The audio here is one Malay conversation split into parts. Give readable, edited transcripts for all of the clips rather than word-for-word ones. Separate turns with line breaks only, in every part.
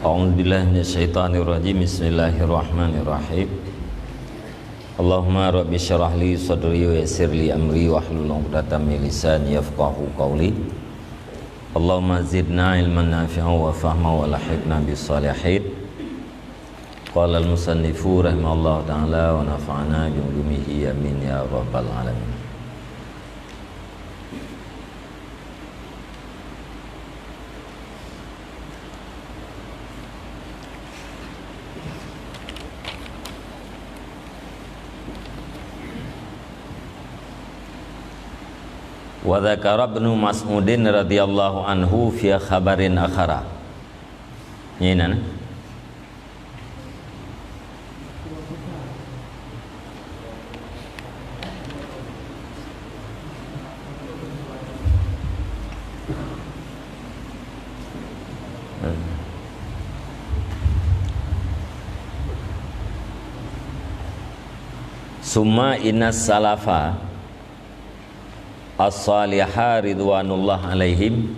A'udzubillahi minasyaitonirrajim. Bismillahirrahmanirrahim. Allahumma rabbi syrah li sadri wa yassir li amri wahlul 'uqdatam min lisani yafqahu qawli. Allahumma zidna ilman nafi'an wa fahman wa lahiqna bis salihin. Qala al-musannifu rahimahullahu ta'ala wa nafa'ana bi ulumihi amin ya rabbal alamin. Wa dzakara Ibnu Mas'udin radhiyallahu anhu fi khabarin akhara. Nyina Summa innas salafa as-salihah ridwanullah alaihim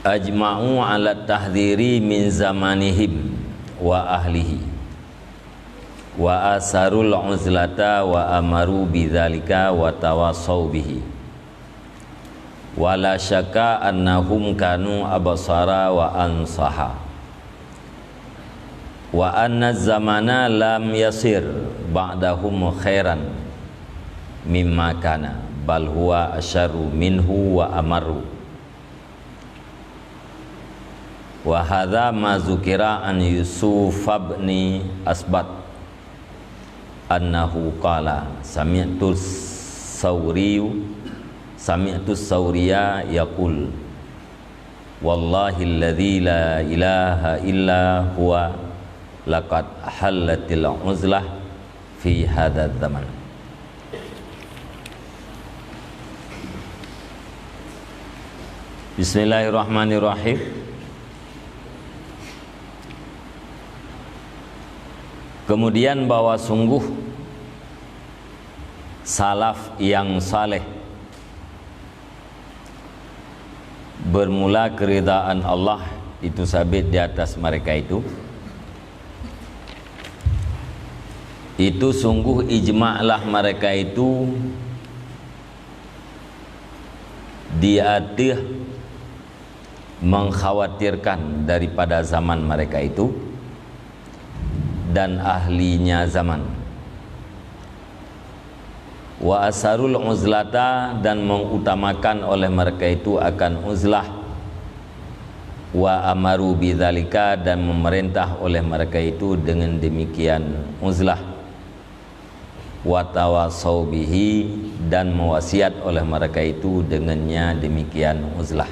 ajma'u ala tahdhiri min zamanihim wa ahlihi wa asarul uzlata wa amaru bidzalika wa tawassaw bihi wa la syakka annahum kanu absara wa ansaha wa anna zamana lam yasir ba'dahum khairan mimma kana bal huwa asyaru minhu wa amaru wa hadza ma zukira an Yusuf ibn Asbat annahu qala sami'tu Sawriya yaqul wallahi alladzi la ilaha illa huwa laqad halatil uzlah fi hadzal zaman. Bismillahirrahmanirrahim. Kemudian bahwa sungguh salaf yang saleh bermula keridaan Allah itu sabit di atas mereka itu sungguh ijma'lah mereka itu diatih mengkhawatirkan daripada zaman mereka itu dan ahlinya zaman, wa asarul uzlata dan mengutamakan oleh mereka itu akan uzlah, wa amaru bidzalika dan memerintah oleh mereka itu dengan demikian uzlah, wa tawassaw bihi dan mewasiat oleh mereka itu dengannya demikian uzlah.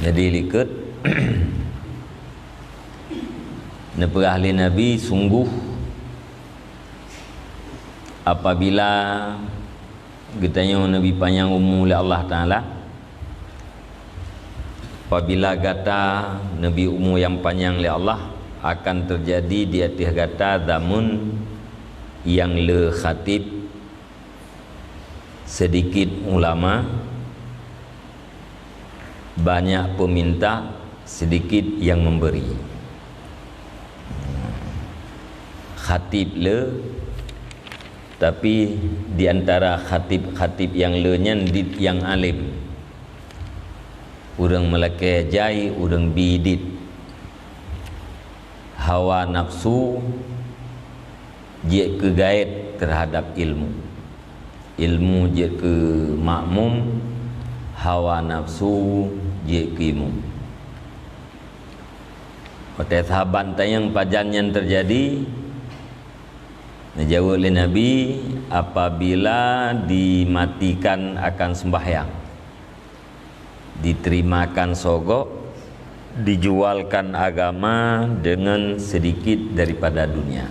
Jadi likut nepera ahli Nabi sungguh apabila getanya Nabi panjang umur oleh Allah Ta'ala, apabila gata Nabi umur yang panjang oleh Allah akan terjadi di atas gata zamun yang le khatib sedikit ulama, banyak peminta, sedikit yang memberi. Khatib le, tapi di antara khatib-khatib yang le-nya yang alim. Urang melake jai, urang bidit. Hawa nafsu je ke gaet terhadap ilmu je ke makmum, hawa nafsu je ke imum. Kata sahabat yang pajan yang terjadi dijawab oleh Nabi, apabila dimatikan akan sembahyang, diterimakan sogok, dijualkan agama dengan sedikit daripada dunia.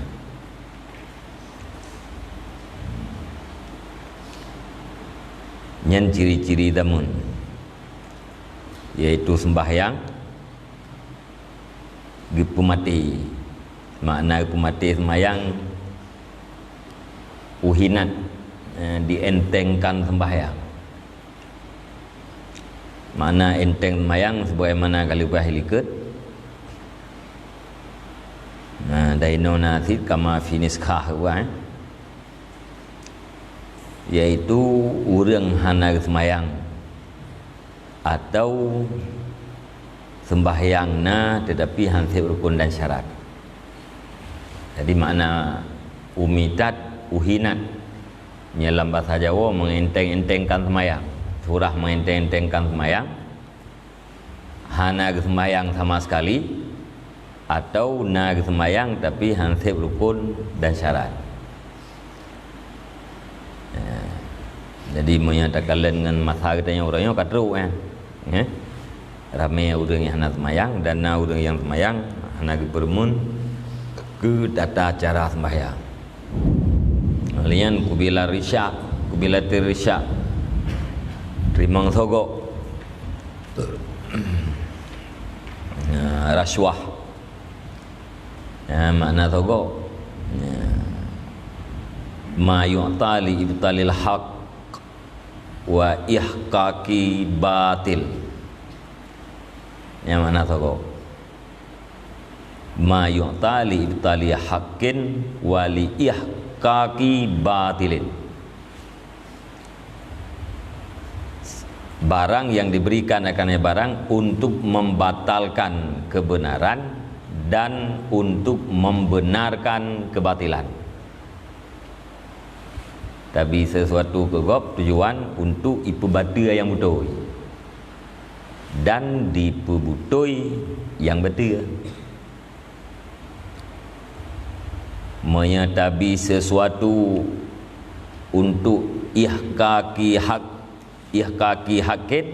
Nyen ciri-ciri damun, yaitu sembahyang gepu mati. Makna gepu mati sembahyang uhinat, dientengkan sembahyang. Mana enteng sembahyang sebagaimana kali bahiliket. Daino nasid kama finiskah yaitu urang hana sembahyang atau sembahyangna tetapi hansip rukun dan syarat. Jadi makna umitat uhinat dalam bahasa Jawa mengenteng-entengkan sembahyang. Surah mengenteng-entengkan sembahyang, hana sembahyang sama sekali, atau na sembahyang tapi hansip rukun dan syarat. Jadi menyatakan dengan masa katanya orangnya kadru ramai orang yang hana sembahyang dan na orang yang sembahyang hana bermun ke tata cara sembahyang. Kalian kubila risyak, kubila tirisyak, rimang sogok, rasuah, makna sogok, ma yu'tali ibtalil haq wa ihqaqi batil. Yang mana sogok? Ma yu'tali ibtali haqqin wa li ihqaqi batilin. Barang yang diberikan akannya barang untuk membatalkan kebenaran dan untuk membenarkan kebatilan. Tapi sesuatu kegop tujuan untuk ipebatu yang betul dan dipebutui yang betul. Menyatabi sesuatu untuk ihqaqi haqqin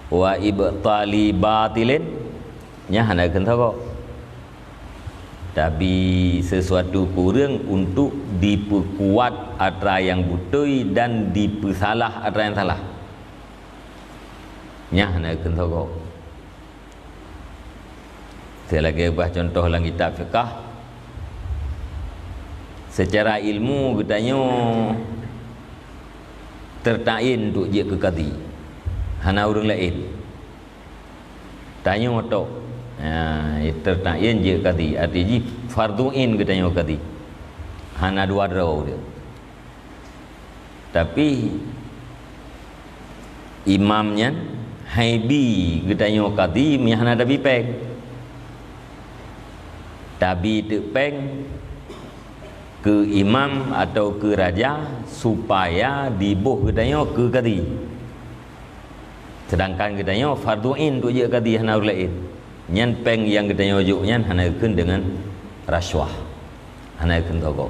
wa ibtali batilin nya hana kentau. Tapi sesuatu kurang untuk diperkuat antara yang betul dan dipersalah antara yang salah. Nya hana kentau. Saya lagi buat contoh dalam kitab fiqh. Secara ilmu katanya tertain untuk dia ke qadi. Hana orang lain. Tanya otok. Tertain je qadi. Artinya farduin katanya qadi. Hana dua draw dia. Tapi imamnya haibi katanya qadi mi hana dabi peng. Tabi tu peng ke imam atau ke raja supaya dibuh katanya ke qadi. Sedangkan katanya farduin tu je qadi hana lain. Nyan peng yang katanya ujuk nyan hana keun dengan rasuah. Hana keun togok.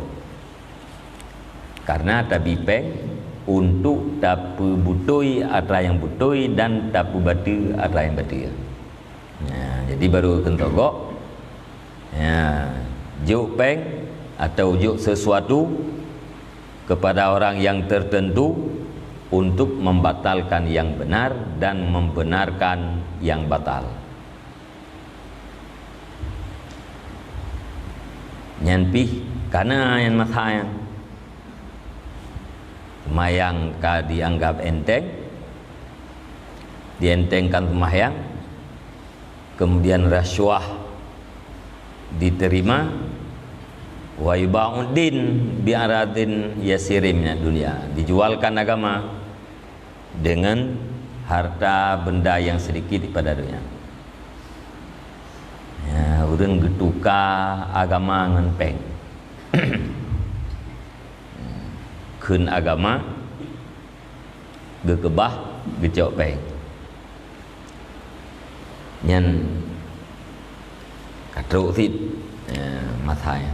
Karena tabi peng untuk tapu butui atra yang butui dan tapu batu atra yang batu. Jadi baru keun togok. Juk peng atau ujuk sesuatu kepada orang yang tertentu untuk membatalkan yang benar dan membenarkan yang batal. Nyanpih karena yang masayang semayang ka dianggap enteng, dientengkan semayang, kemudian rasuah diterima, wa yuba'uddin bi'aradin yasirimnya dunia, dijualkan agama dengan harta benda yang sedikit pada dunia. Urang getuka agama ngan peng. Khun agama gekebah gecok peng nhân katruk thịt mathai.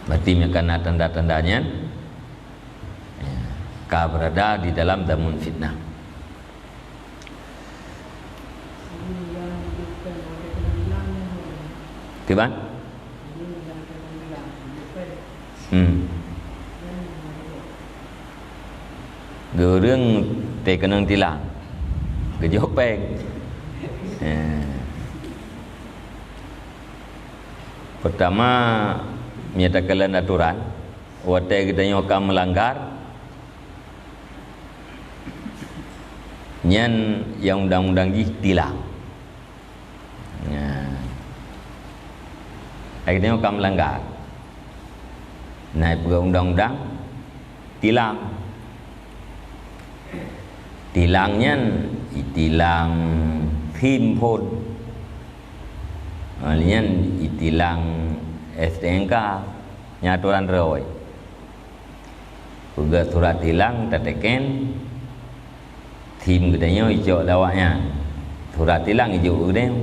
Berarti karena tanda-tandanya ka berada di dalam damun fitnah. Tiba? Gerung te kenang tilang. Gejok peng. Pertama menyatakan aturan, watai kita akan melanggar, nyan yang undang-undang tilang. Akhirnya akan melanggar. Naik pegawai undang-undang tilang. Tilangnya tilang thim pun. Alian tilang STNK nyaturan rồi. Pegawai surat tilang terteken thim gedenya hijau lawaknya. Surat tilang hijau gedenya.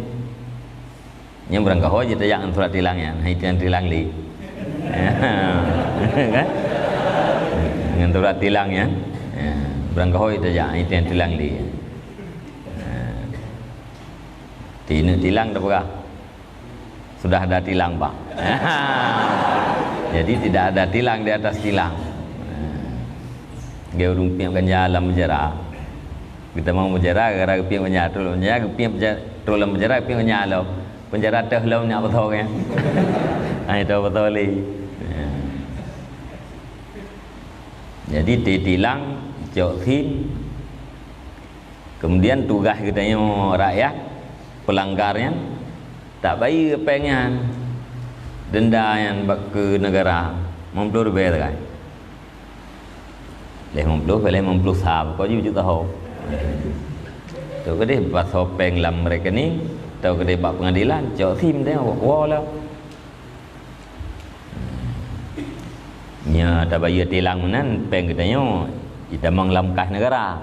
Yang berangkat hoji jangan surat tilangnya, hanya tilang li. Kan? Dengan surat tilangnya, berangkat hoji jangan hanya tilang li. Tilang dah berapa? Sudah ada tilang pak. Jadi tidak ada tilang di atas tilang. Dia rumpiak dalam penjara. Kita mau penjara, gara rumpiak penjara, tolong penjara, rumpiak penjara. Penjara terlalu nak betul kan? Itu betul li. Jadi ditilang, jauhin. Kemudian tugas kita yang rakyat, pelanggarnya tak baik pengen denda yang ke negara memperlu lebih kan? Boleh memperlu sahab. Kau juga tahu. Tu kedai pas hopeng lam mereka ni. Tahu kedai bak pengadilan, jauh tim dia, wah lah. Nya tak bayar tilang menan, peng katanya, kita menglamkah negara.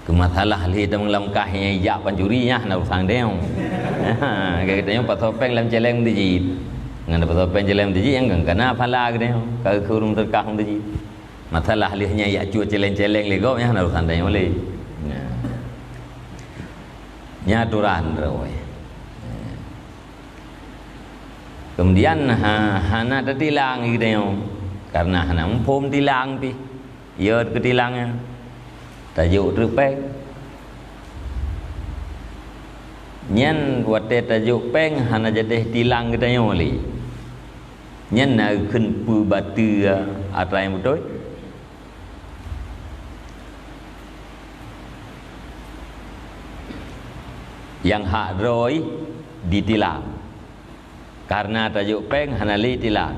Kemasalah li kita menglamkah yang ijak pancurinya, nak usang dia. Katanya pas peng lam celeng dijit, dengan pas peng celeng dijit yang kena pala katanya, kalau kurung terkah dijit. Masalah li hanya ijak cuci celeng lego, yang nak usang dia boleh. Nyaturan rồi. Kemudian hana tilang gitu ya. Karena hana pom tilang pi. Ya ke tilangnya. Tajuk terpek. Nyen wate tajuk peng hana jadi tilang kita yang oli. Nyen na khun pu batu atrai betul. Yang hak roy ditilang karena tajuk peng hanali tilang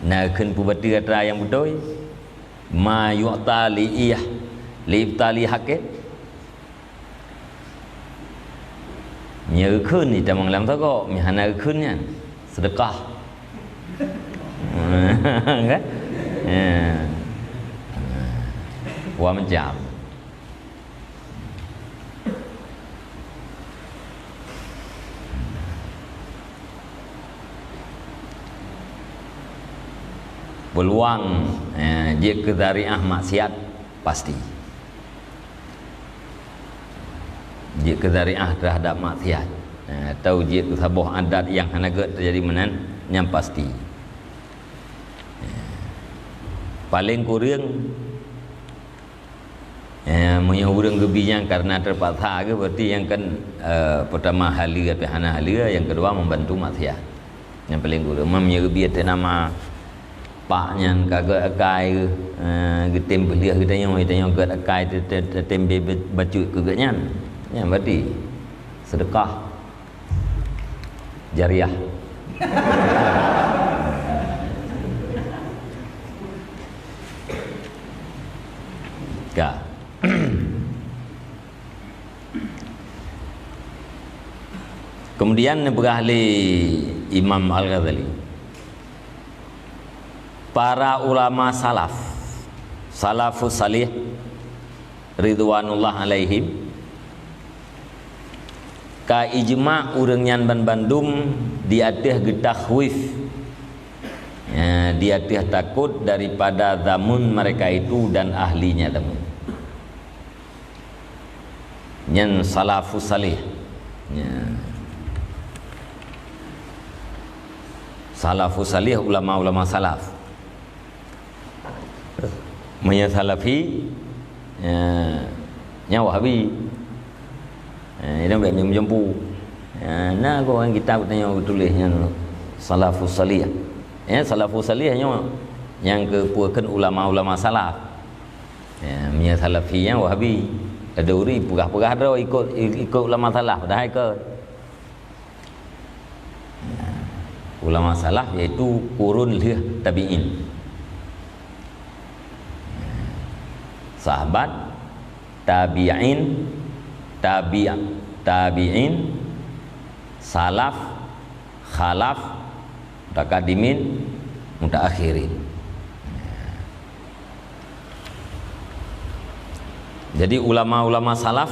na khun pubati atra yang betul ma yu'ta li iyah li ibtali hakit nhớ khun thì ta mong làm sao có mi hana khun nha sedekah kan wa mencam. Peluang dia kezariah maksiat pasti. Dia kezariah terhadap maksiat atau dia kesabuh adat yang hanagat terjadi menan yang pasti. Paling kurang menyurung kebijan karena terpaksa ke berarti yang kan pertama halia pihana halia, yang kedua membantu maksiat. Yang paling kurang memnyerbi nama paknya kagak akai getem belia kita yang gak akai tembe baju kegaknya ya berarti sedekah jariah. Ka Kemudian berahli Imam Al-Ghazali, para ulama salafus salih ridwanullah alaihim ka ijma' urang nyan ban Bandung di atih getakhwif, di atih takut daripada zamun mereka itu dan ahlinya zamun. Nyan salafus salih, salafus salih, ulama-ulama salaf. Maya salafi nya Wahabi. Ini banyak menjempu. Nah, kau orang kita tanya tulisnya salafus salih. Salafus salih yang kepuakan ulama-ulama salaf. Maya salafi nya Wahabi. Ada uri pegah-pegah dah ikut ulama salaf dah ikut. Ulama salaf iaitu kurun tabi'in. Sahabat, tabi'in, salaf, khalaf, mutaqaddimin, mutaakhirin. Jadi ulama-ulama salaf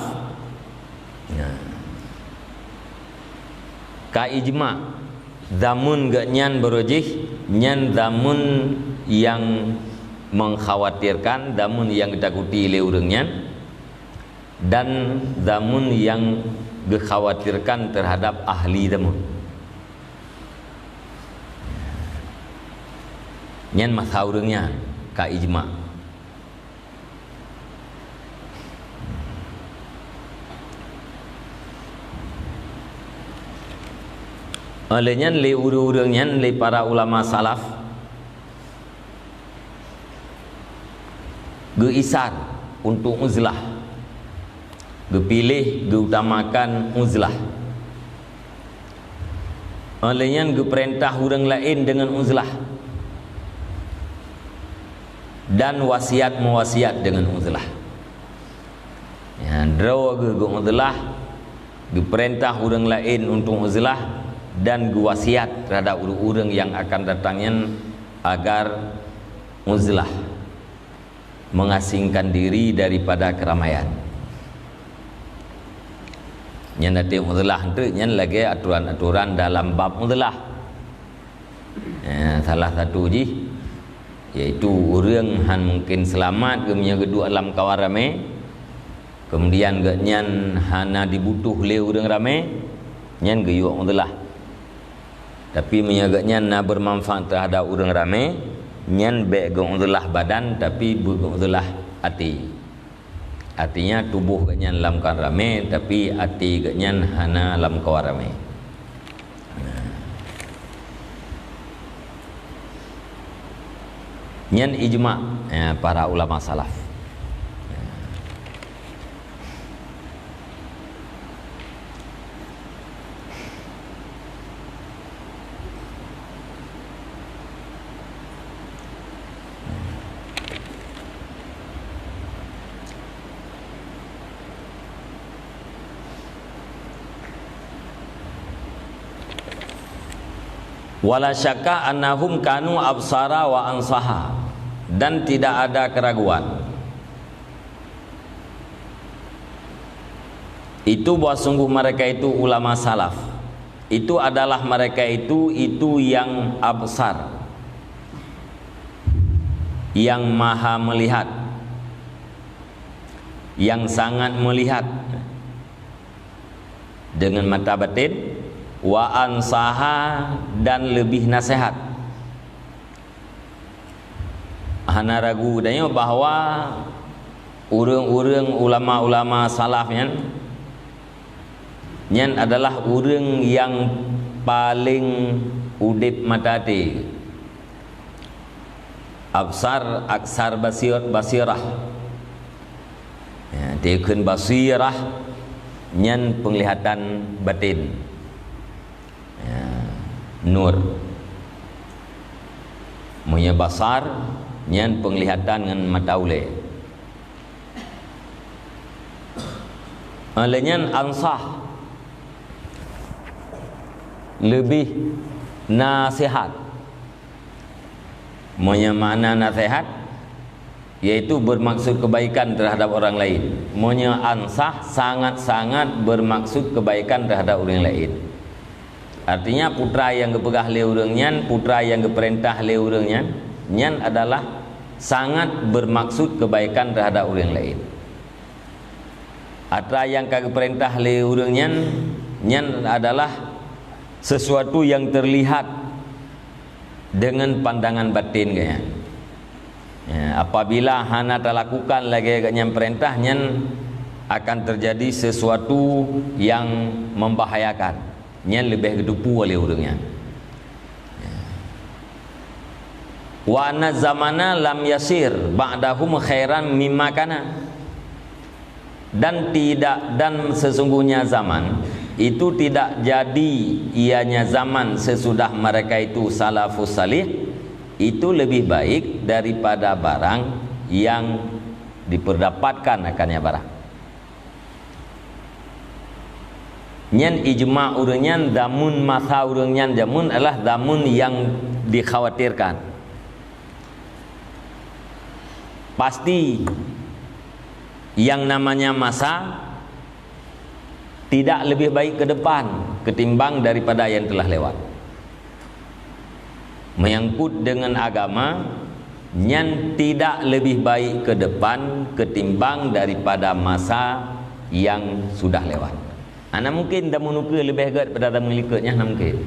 ka ijma' zamun gak nyan berujih, nyan zamun yang mengkhawatirkan, zamun yang ditakuti oleh orangnya, dan zamun yang dikhawatirkan terhadap ahli zamun. Nyan masa orangnya ka ijma'. Olehnya le urang-urangnya le para ulama salaf geisar untuk uzlah, gepilih, geutamakan uzlah. Olehnya geperintah orang lain dengan uzlah dan wasiat mewasiat dengan uzlah. Draw ge uzlah, geperintah orang lain untuk uzlah dan gewasiat terhadap orang-orang yang akan datangnya agar uzlah, mengasingkan diri daripada keramaian. Yang nanti uzlah itu yang lagi aturan-aturan dalam bab uzlah. Salah satu iaitu orang han mungkin selamat gemnya gedua alam kawan ramai, kemudian nyan hana dibutuh le orang ramai, nyan geyuk uzlah. Tapi menyagaknya na bermanfaat terhadap orang ramai, nyan baik gengudlah badan tapi gengudlah hati. Artinya tubuh gaknya dalam kawan ramai tapi hati gaknya hana dalam kawan ramai. Nyan ijma' para ulama salaf. Wala syakka annahum kanu absara wa ansaha, dan tidak ada keraguan itu bahwa sungguh mereka itu ulama salaf, itu adalah mereka itu yang absar, yang maha melihat, yang sangat melihat dengan mata batin, wa ansaha, dan lebih nasihat. Hana ragu danya bahwa urang-urang ulama-ulama salaf nyan adalah urang yang paling udip matati, absar aksar basirah, tekun basirah nyan penglihatan batin, nur. Punya basar nyan penglihatan dengan mata ule. Alenyan ansah lebih nasihat. Makna nasihat yaitu bermaksud kebaikan terhadap orang lain. Ansah sangat-sangat bermaksud kebaikan terhadap orang lain. Artinya putra yang kepegah le urang nyan, putra yang keperintah le urang nyan adalah sangat bermaksud kebaikan terhadap orang lain. Atra yang keperintah le urang nyan adalah sesuatu yang terlihat dengan pandangan batin kaya. Ya, apabila hana terlakukan lagi agaknya perintah nyan akan terjadi sesuatu yang membahayakan. Nyan lebih kedupu oleh urangnya. Wa anna zamana lam yasir ba'dahum khairan mimma kana. Dan sesungguhnya zaman itu tidak jadi ianya zaman sesudah mereka itu salafus salih itu lebih baik daripada barang yang diperdapatkan akannya barang. Nyan ijma' urang nyan damun masa urang nyan jamun adalah damun yang dikhawatirkan. Pasti yang namanya masa tidak lebih baik ke depan ketimbang daripada yang telah lewat. Menyangkut dengan agama nyan tidak lebih baik ke depan ketimbang daripada masa yang sudah lewat. Ana mungkin dah menuka lebih agak pada dah mengikutnya mungkin.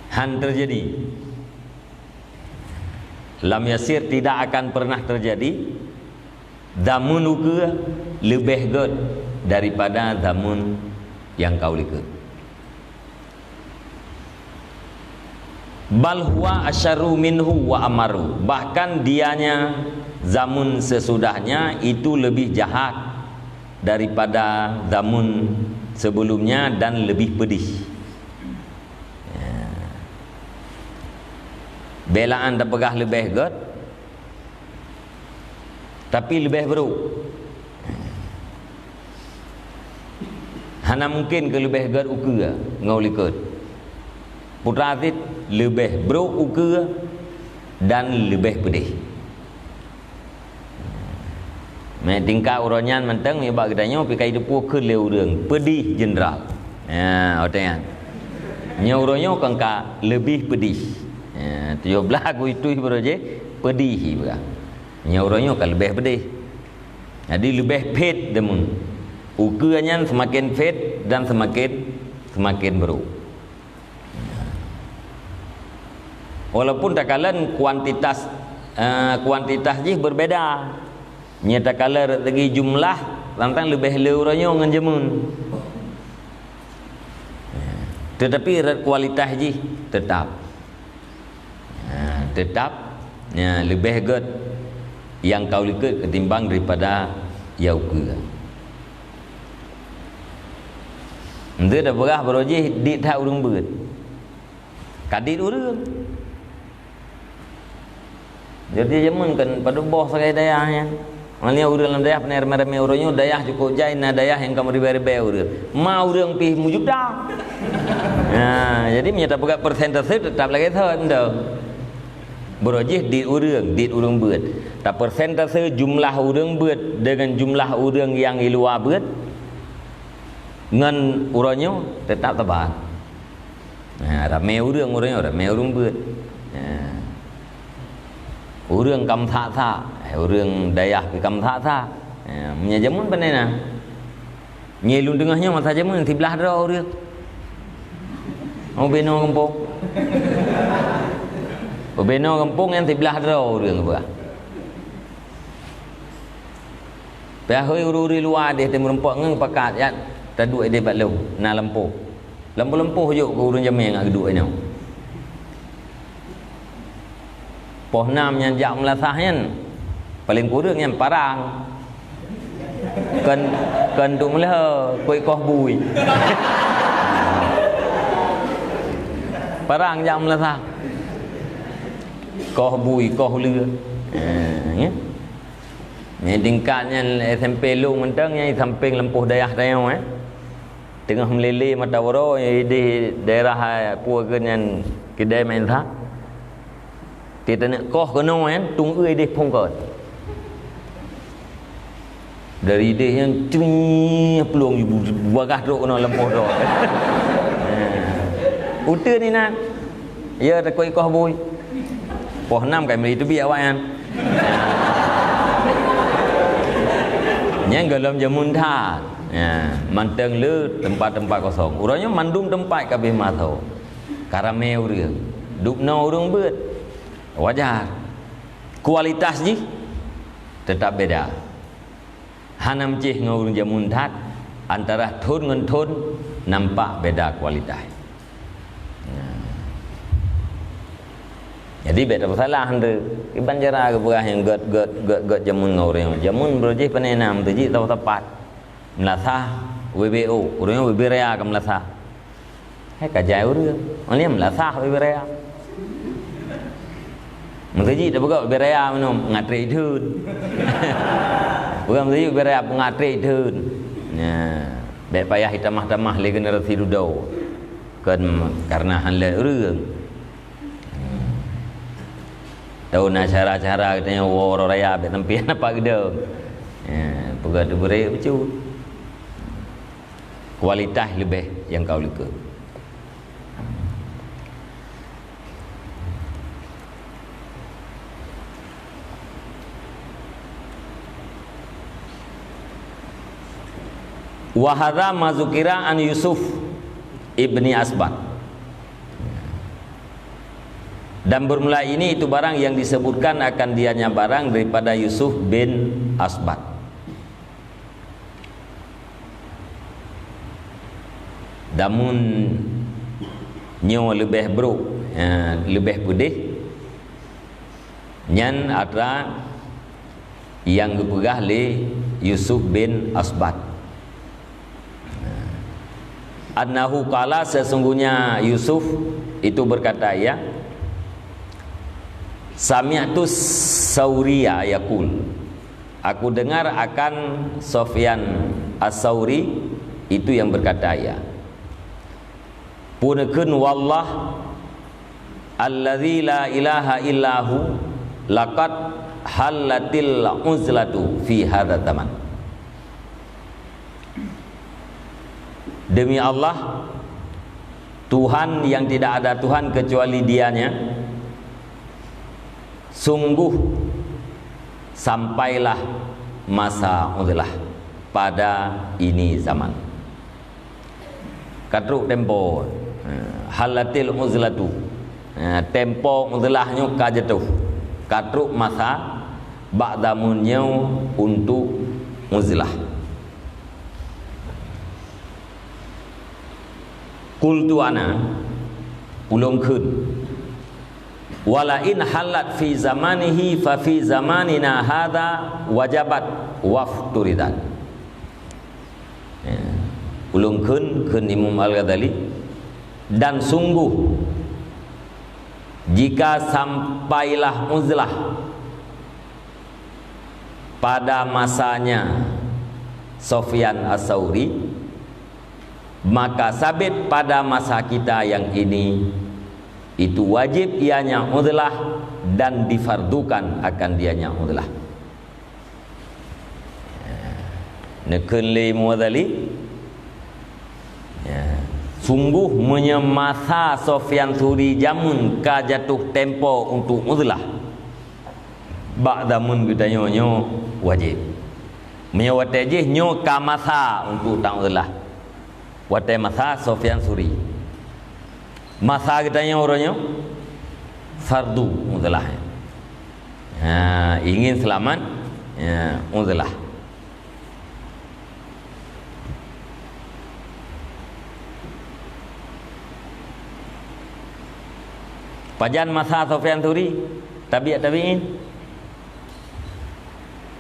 Han terjadi. Lam yasir tidak akan pernah terjadi. Damun uka lebih agak daripada damun yang kau likut. Bal huwa asyaru minhu wa amaru. Bahkan dianya zamun sesudahnya itu lebih jahat daripada zamun sebelumnya dan lebih pedih. Belaan dah pegah lebih god tapi lebih buruk. Hana mungkin ke lebih god uka ngau likut. Putra atit lebih buruk uka dan lebih pedih. Tingkah uranyan mentang ni bak gedanya pi kai depu ke le urang pedih general. Ya, otengan. Nya uranyo kangka lebih pedih. Ya, 17 aku itu beroje pedih juga. Nya uranyo kan lebih pedih. Jadi lebih pet demun. Ukurannya semakin pet dan semakin buruk. Walaupun takalan kuantitas je berbeda. Nyata kala lagi jumlah lantang lebih leuranyo ngan jemun. Tetapi kualitas je tetap. Lebih good yang kau likut ketimbang daripada yau ke. Ente dah berah berojih dit tak urang beut. Kadit urang. Jadi jemun kan pada boh sakai dayahnya. Malia urang dalam dayah pener mereme urangnya dayah cukup jai na dayah yang kamu ribe-ribe urang. Ma urang pi mujuk dah. Nah, jadi menyata pegat persentase tetap lagi thot dah. Berojih dit urang beut. Tak persentase jumlah urang beut dengan jumlah urang yang di luar beut ngan urangnya tetap tebal. Nah, ramai urangnya ramai urang beut. Urang kam tha urang dayah pi kam tha nya jamun panena nyelun dengahnya masa jamun tibelah dra urang beno kampung beno kampung yang tibelah dra urang apa pahoi ururi luar dia temu rempok ngeng pakat ya taduk dia bat lu na lempoh juk ke urang jamai ngak geduk eno poh nam yang jak melasahnya paling kurang yang parang kan tu melah kuih koh bui parang jak melasah koh bui koh lưa ya ni tingkatnya SMP lu mentang yang samping lempuh dayah tayau tengah meleleh mata waro di daerah puagan kedai main tha kita nak koh kena kan tung ui deh pongkot dari dia yang cing peluang ibu bagah duk kena lempoh dok uta ni nak ya tak koi koh boy poh 6 kai meli tu bi awak kan yang dalam jamun tha manteng le tempat-tempat kosong urangnya mandum tempat kabeh matau karamel dia duk no urang beut wajar kualitas ni tetap beda hanam cih ngurung jamun tat antara thun ngan thun nampak beda kualitas jadi beda masalah hande di banjara ke berah yang got jamun ngurung jamun berjih penenam tu ji tahu tepat melasah WBO urangnya WBRA ke melasah hai kajai urang oni melasah WBRA Mesti dah buka beraya minum ngatri dun. Bukan mesti beraya ngatri dun. Nah, baik payah hitamah-tamah le generasi dudau. Kan karena hanle urang. Tahu nak cara-cara katanya woro raya be tempian apa gedeng. Bukan tu beraya becu. Kualitas lebih yang kau luka. Wa hadza mazukira an Yusuf ibni Asbat. Dan bermula ini itu barang yang disebutkan akan dianya barang daripada Yusuf bin Asbat. Damun nyo lebih buruk, lebih putih. Nyan ada yang dipegah le Yusuf bin Asbat. Annahu qala sesungguhnya Yusuf itu berkata ya Sami'tu Sauriya yaqul aku dengar akan Sufyan As-Sauri itu yang berkata ya Punekeun wallah allazi la ilaha illahu laqad halatil uzlatu fi hadzal zaman. Demi Allah Tuhan yang tidak ada Tuhan kecuali Dianya, sungguh sampailah masa uzlah pada ini zaman. Katruk tempo halatil uzlatu, tempo uzlahnya kajatuh. Katruk masa ba'damunnya untuk uzlah. Qultu ana ulung khun wala in halat fi zamanihi fa fi zamanina hadha wajabat wafturidat. Ulung khun Imam Al-Ghazali dan sungguh jika sampailah uzlah pada masanya Sufyan As-Sauri maka sabit pada masa kita yang ini itu wajib ianya uzlah dan difardukan akan dianya uzlah. Nekeun li Muadzali sungguh menyemasa Sufyan Suri jamun ka jatuh tempo untuk uzlah ba'damun kita nyo wajib menyawatejih nyo ka masa untuk tang uzlah wate masa Sufyan Suri masa katanya orangnya fardu uzlah. Ingin selamat uzlah. Pajan masa Sufyan Suri tabi'in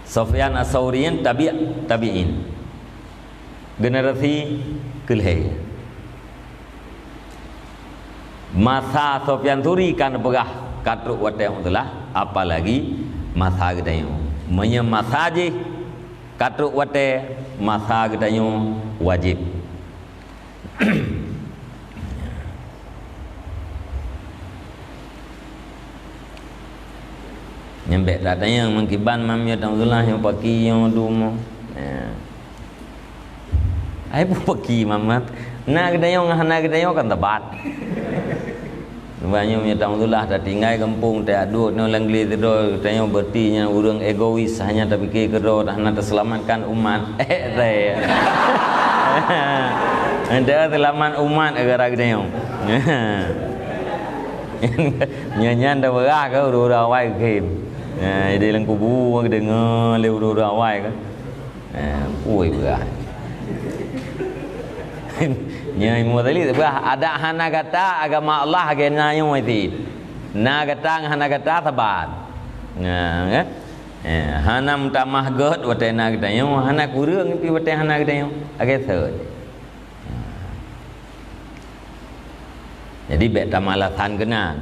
Sufyan As-Sauriin tabi'in generasi kelihai. Masa Sufyan Suri kan begah katruk wateng itulah apalagi masa gedanyo menyemasaje katruk wate masa gedanyo wajib Nyembek tak tanya mengkiban mamnya Alhamdulillah yang pagi yang dumo. Ai pun pagi mamat. Nak kedayong hana kedayong kan tebat. Banyak punya Alhamdulillah dah tinggal kampung tak aduk no langgli tidur tanya bertinya urang egois hanya tak fikir kero dah nak terselamatkan umat. Teh. Anda selamat umat agar kedayong. Nyanyian dah berah ke urang awai ke. Dia lang kubu dengar le urang awai ke. Oi berah. Nyai modali ada hana kata agama Allah agena yang mati. Na kata hana kata tabat. Hana mutamah god wate na kata yang hana kurang pi wate hana kata yang age third. Jadi bet tamalatan kena.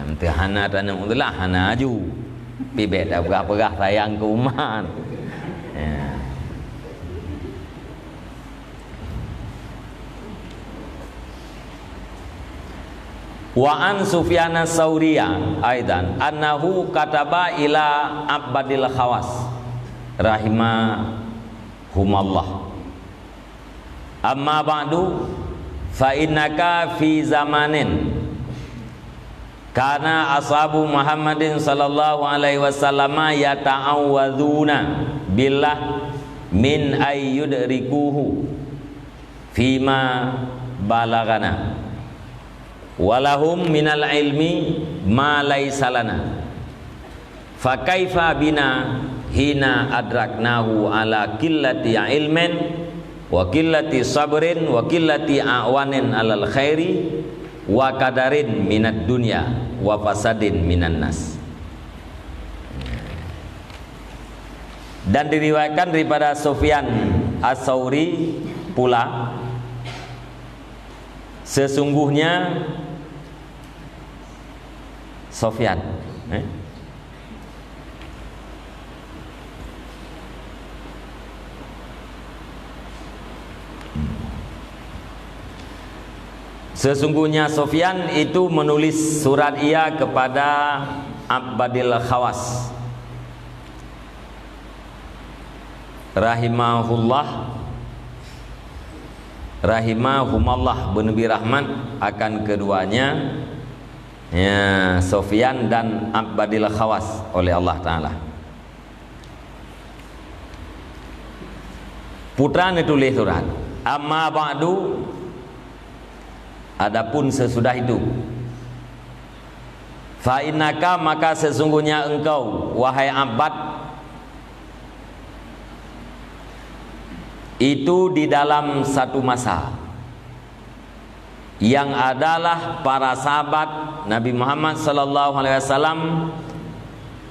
Menteri hana tanam itulah hana aju. Pi bet dah berah sayang ke umat. Wa an Sufyan as-Sauriyah aidan annahu kataba ila Abadil Khawas rahimahumallah amma ba'du fa innaka fi zamanin kana ashabu Muhammadin sallallahu alaihi wasallam yata'awwadzuna billah min ayyudrikuhu fima balagana walahum minal ilmi ma laisa lana fa kaifa bina hina adraknahu ala qillati ilmin wa qillati sabrin wa qillati awanin alal khairi wa qadarin minad dunya wa fasadin minan nas. Dan diriwayatkan daripada Sufyan as-Sauri pula sesungguhnya Sofyan sesungguhnya Sofyan itu menulis surat ia kepada Abadil Khawas rahimahumallah bernabi rahmat akan keduanya ya Sofyan dan Abadil Khawas oleh Allah Ta'ala. Putra tulis surat amma ba'du adapun sesudah itu fa innaka maka sesungguhnya engkau wahai Abad itu di dalam satu masa yang adalah para sahabat Nabi Muhammad sallallahu alaihi wasallam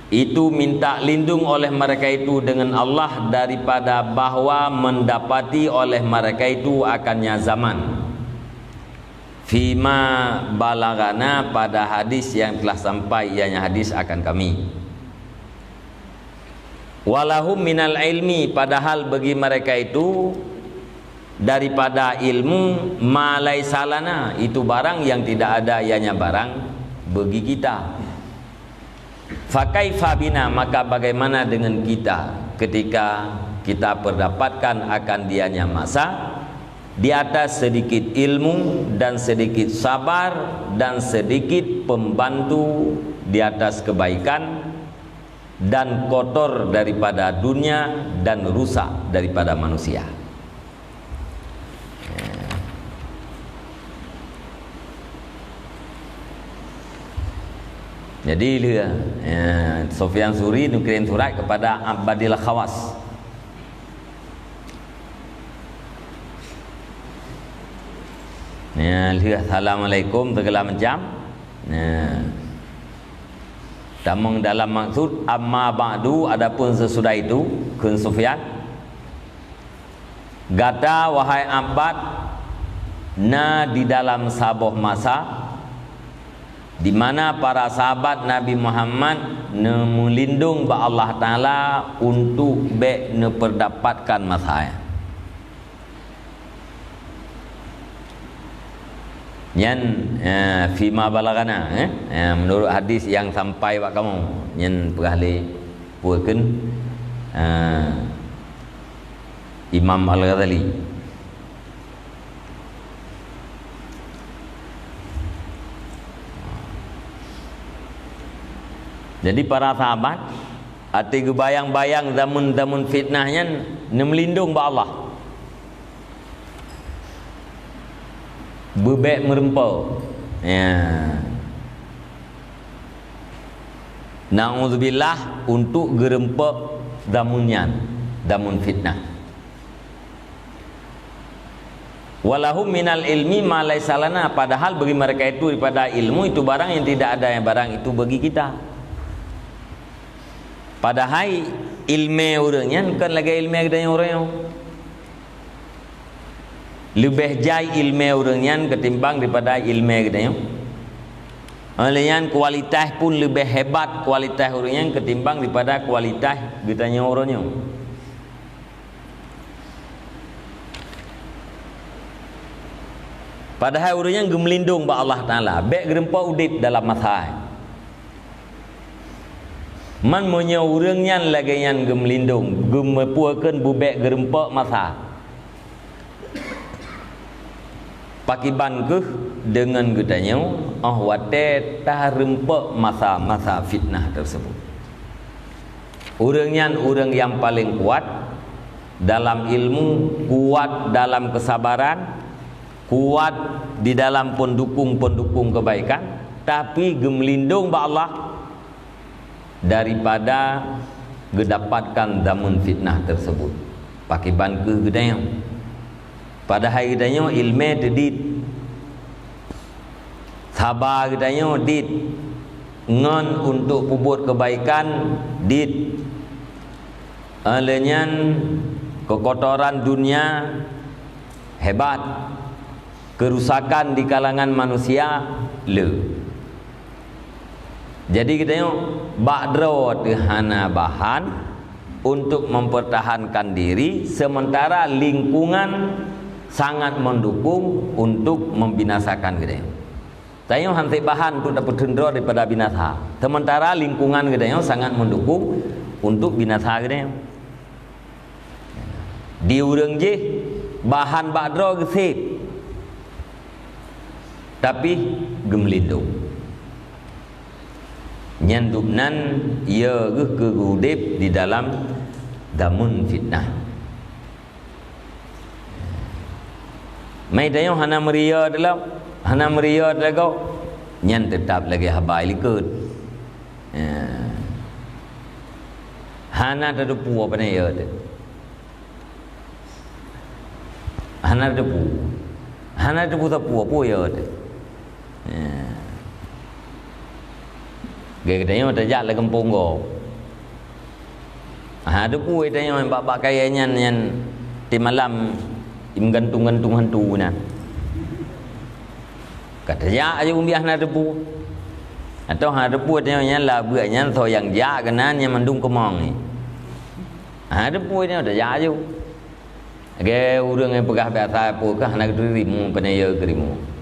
itu minta lindung oleh mereka itu dengan Allah daripada bahwa mendapati oleh mereka itu akannya zaman fima balagana pada hadis yang telah sampai ianya hadis akan kami walahum minal ilmi padahal bagi mereka itu daripada ilmu malai salana itu barang yang tidak ada ianya barang bagi kita. Fakaifa bina maka bagaimana dengan kita ketika kita mendapatkan akan dianya masa di atas sedikit ilmu dan sedikit sabar dan sedikit pembantu di atas kebaikan dan kotor daripada dunia dan rusak daripada manusia. Jadi Sufyan Suri nukirin surat kepada Abadil Khawas. Assalamualaikum segala macam. Tamang dalam maksud amma ba'du adapun sesudah itu kun Sufyan gata wahai Abad na di dalam sabuh masa di mana para sahabat Nabi Muhammad melindung ba Allah Taala untuk bek ne perdapatkan masaya. Nyan fima balagana menurut hadis yang sampai wak kamu nyan perahli puakeun Imam Al-Ghazali. Jadi para sahabat ati bayang-bayang zaman-zaman fitnahnya melindung ba Allah. Bebek merempau. Ya. Na'udzubillah untuk gerempek zamunnya, zaman fitnah. Walahum minal ilmi ma laisa lana, padahal bagi mereka itu daripada ilmu itu barang yang tidak ada, yang barang itu bagi kita. Padahal ilmu orangnya kan lagi ilmu yang orang lebih jai ilmu orangnya ketimbang daripada ilmu yang olehnya kualitas pun lebih hebat kualitas orangnya ketimbang daripada kualitas getanya orangnya. Padahal orangnya gemelindung ba Allah Taala bek gerempa udip dalam masa man monya urangnya lagi yang gemelindung gemepuakeun bubek gerempa masa pakiban ke dengan gedanya wate tah rempek masa-masa fitnah tersebut. Urangnya urang yang paling kuat dalam ilmu, kuat dalam kesabaran, kuat di dalam pendukung-pendukung kebaikan, tapi gemelindung ba Allah daripada gedapatkan zaman fitnah tersebut. Pakiban ke gedanya pada hari gedanya ilmu tedit sabar gedanya dit ngon untuk puput kebaikan dit alenyan kekotoran dunia hebat, kerusakan di kalangan manusia le. Jadi kita tengok ba'dro hana bahan untuk mempertahankan diri sementara lingkungan sangat mendukung untuk membinasakan kita. Tengok hantik bahan untuk dapat hendro daripada binasa. Sementara lingkungan kita sangat mendukung untuk binasa kita. Di urang je bahan ba'dro gesip. Tapi gemelindung. Nyandubnan ia kegudip di dalam damun fitnah. Mai dayo hana meria dalam hana meria dago nyan tetap lagi habai likut. Hana depu apa ni ya tu. Hana depu tapu apa ya tu. Gaya katanya tajak lah kampung go. Ada pun katanya yang bak kayanya yang di malam gantung-gantung hantu na. Kata ja aja umbiah na depu. Atau ada pun katanya yang lah buatnya so yang ja kanan yang mandung kemong ni. Ada pun katanya tajak aja. Gaya urang yang pegah biasa pun kah nak dirimu penaya kerimu.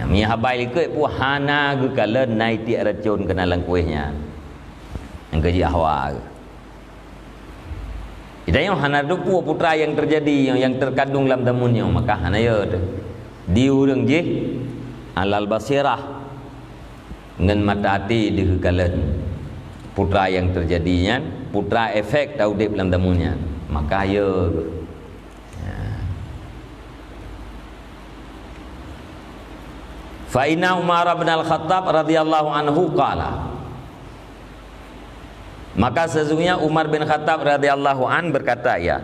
Mi habai likut pu hana ge kala nai ti racun kena lang kuihnya. Yang gaji ahwa. Idanya hana dupu putra yang terjadi yang terkandung dalam damunnya maka hana ya di urang je alal basirah ngan mata hati di kekalan putra yang terjadinya putra efek taudip dalam damunnya maka ya fa inna Umar bin Al-Khattab radhiyallahu anhu qala, maka sesungguhnya Umar bin Khattab radhiyallahu an berkata ya,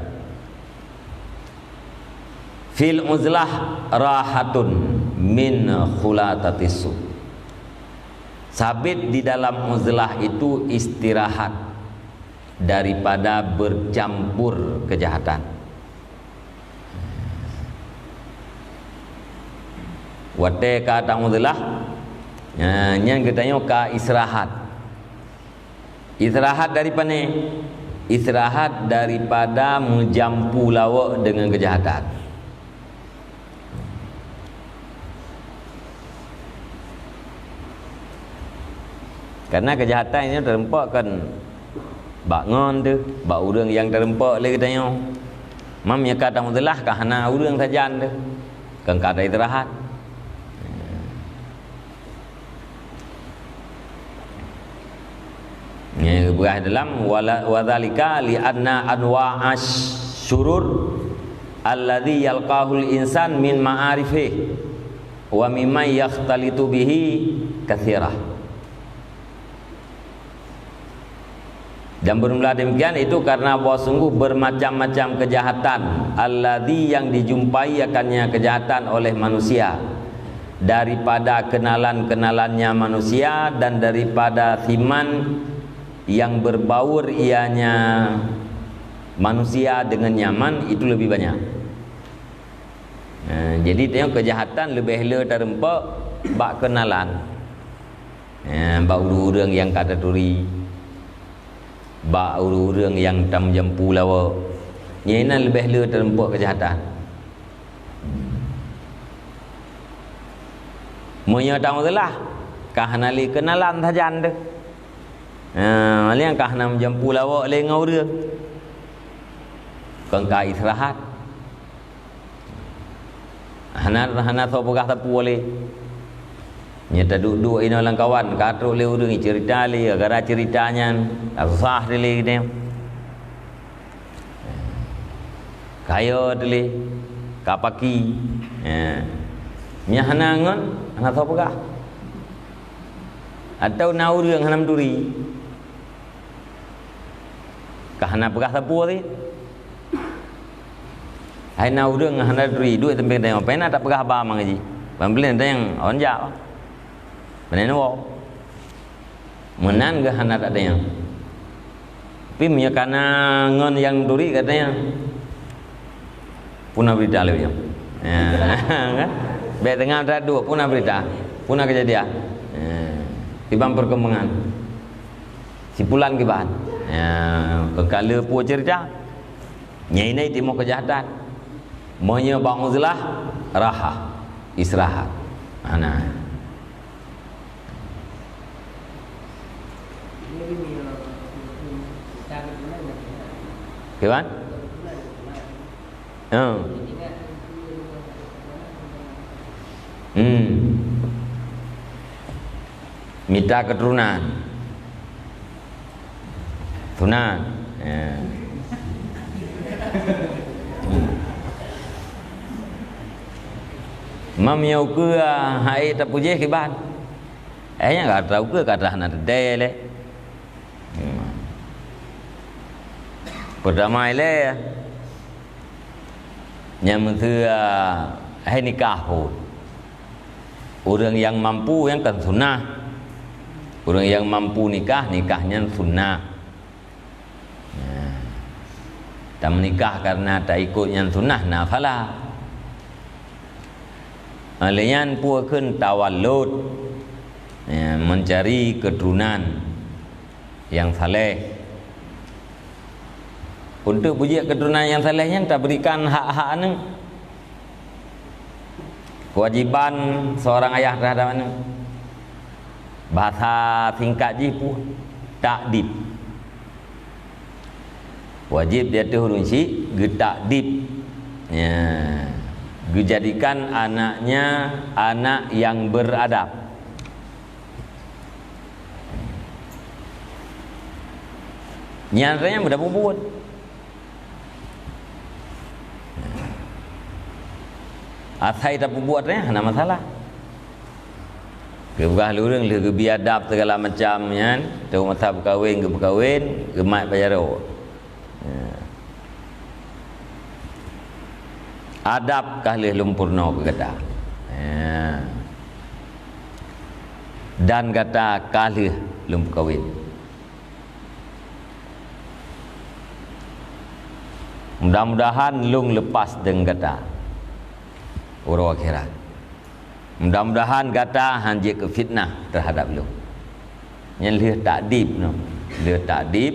fil uzlah rahatun min khulatatis su, sabit di dalam uzlah itu istirahat daripada bercampur kejahatan. Wate ka ta'udzulah nyan katanya ka istirahat. Istirahat daripada istirahat daripada menjampu lawak dengan kejahatan. Karena kejahatan ini terempak kan bak ngon tu, bak urang yang terempak le katanya. Mam nya kata mudahlah kahana urang sajan tu. Kan kada istirahat. Ini berah dalam wadzalika li anna anwa'ash syurur alladhi yalqahul insan min ma'arifih wa mimma yakhtalitu bihi katsirah. Dan bermula demikian itu karena bahwa sungguh bermacam-macam kejahatan alladhi yang dijumpai akannya kejahatan oleh manusia, daripada kenalan-kenalannya manusia dan daripada siman yang berbaur ianya manusia dengan nyaman itu lebih banyak. Jadi tengok kejahatan lebih hela terempak bak kenalan. Bak urang yang kada turi, bak urang yang tam jampu lawa. Nyena lebih hela terempak kejahatan. Monya tahu lah kahanali kenalan sajan tu. Malian kahana jampu lawa le ngau urang. Kan ka istirahat. Hana so pegah tapu oleh. Nyata duduk ino lang kawan, katro le urang cerita le, gara ceritanya susah le dia. Kayo le, kapaki. Nya hana ngon, hana so pegah. Atau na urang hanam duri. Kahana pegah tapu ni. Hai na urang hana duri duit tempe tengok pena tak pegah ba mang ji. Pembelian ada yang onjak. Benar no. Menan ke hana tak ada yang. Tapi punya kana ngon yang duri katanya. Punah berita le yang. Kan? Be dengan ada dua punah berita. Punah kejadian. Tibang perkembangan. Sipulan ke bahan. Kekala pu cerita. Nyai ini timo kejahatan. Monya bang uzlah raha istirahat. Ana. Kawan? Minta keturunan. Tunan. Mam yau ke hai tak puje ke ban. Nya enggak tahu ke kata hana dele. Perdamai le. Nyam thưa hai nikah pun. Orang yang mampu yang kan sunnah. Orang yang mampu nikah, nikahnya sunnah. Tak menikah karena tak ikut yang sunnah, nafalah. Alian pun kun tawallud, mencari keturunan yang saleh. Untuk puji keturunan yang salehnya tak berikan hak-hak ni. Kewajiban seorang ayah terhadap anak. Bahasa singkat je pun takdib. Wajib dia tu huruf si getakdib. Dijadikan anaknya anak yang beradab. Nyatanya mudah buat. Asai tak buatnya, ada masalah. Kebah lurang le biadab segala macam kan. Tahu masa berkahwin ke berkahwin, gemat pajaro. Adab kah le lumpurna ke kata. Dan kata kali lumpur kahwin. Mudah-mudahan lung lepas dengan kata urang akhirat. Mudah-mudahan kata hanjik ke fitnah terhadap lu. Yang lihat takdib no. Lihat takdib.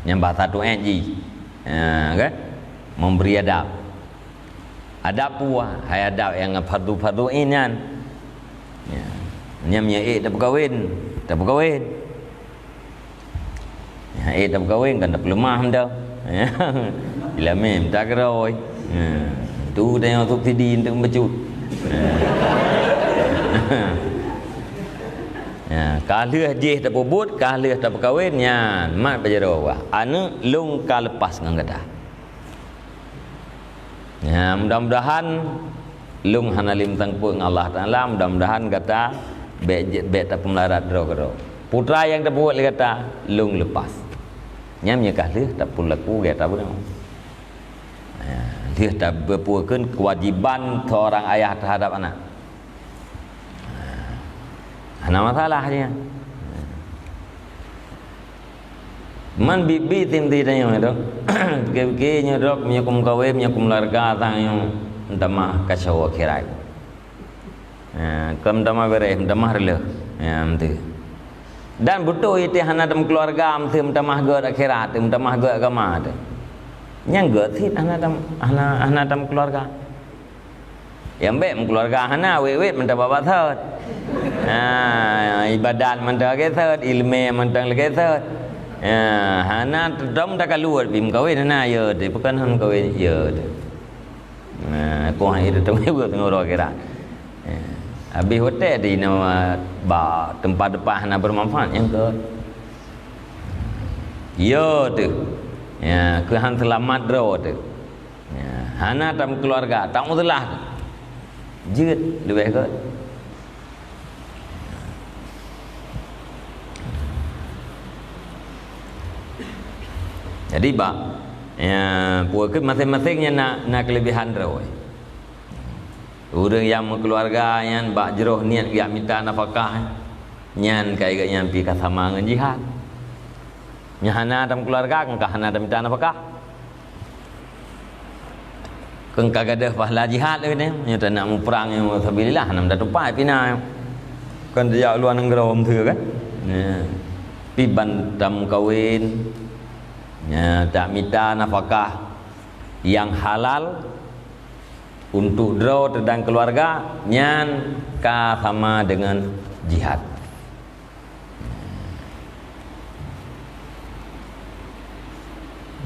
Yang bahasa tu NG. Kan? Memberi adab. Adab puah, hai adab yang fardu-fardu ini kan. Nyamnya tak berkahwin, tak berkahwin. Ya, tak berkahwin kan tak lemah dah. Bila mem tak keroi. Tu tengok tu tidin tu membacut. Ya, kalau dia tak berbut, kalau tak berkahwin, ya, mat berjara wah. Anu lung ka lepas ngan kata. Ya, mudah-mudahan lung hanalim tangpu Allah Taala, mudah-mudahan kata bet tak pemelarat dro. Putra yang tak buat kata lung lepas. Nyamnya kalau tak pun laku kata apa dah. Ya, dia tak berpuakan kewajiban seorang ayah terhadap anak. Ada masalahnya. Man bibi tim ti tanya tu. Ke nyodok menyakum kawin menyakum larga tang yang ndamah kacau akhirat. Kam ndamah bere ndamah rele. Ya mesti. Dan betul itu hana dalam keluarga mesti ndamah ge akhirat, ndamah ge agama tu. Yang ge thit hana dalam keluarga. Yang baik keluarga hana wet mentah bapa thot. Ibadat mentah ke thot, ilmu mentah ke thot. Hana dom tak keluar bim kawin hana ya de bukan han kawin ya de. Ko hai de tong buat ngoro kira. Habis hotel di nama tempat depan hana bermanfaat yang ke. Ya tu. Ya, ke han selamat ro tu. Ya, hana dalam keluarga tak mudalah. Jeut lebih ke. Jadi ya, puak masing-masingnya nak kelebihan rawai. Orang yang keluarga yang jeroh niat dia minta nafkah, nyan kai yang pi sama dengan jihad. Nyahana dalam keluarga kan hana dalam minta nafkah. Kan kagada pahala jihad ni, nyata nak perang yang sabilillah nam dah tupai pina. Kan dia luar negara om thưa kan. Pi bantam kawin. Ya, tak minta nafkah yang halal untuk draw dan keluarga nyan ka sama dengan jihad.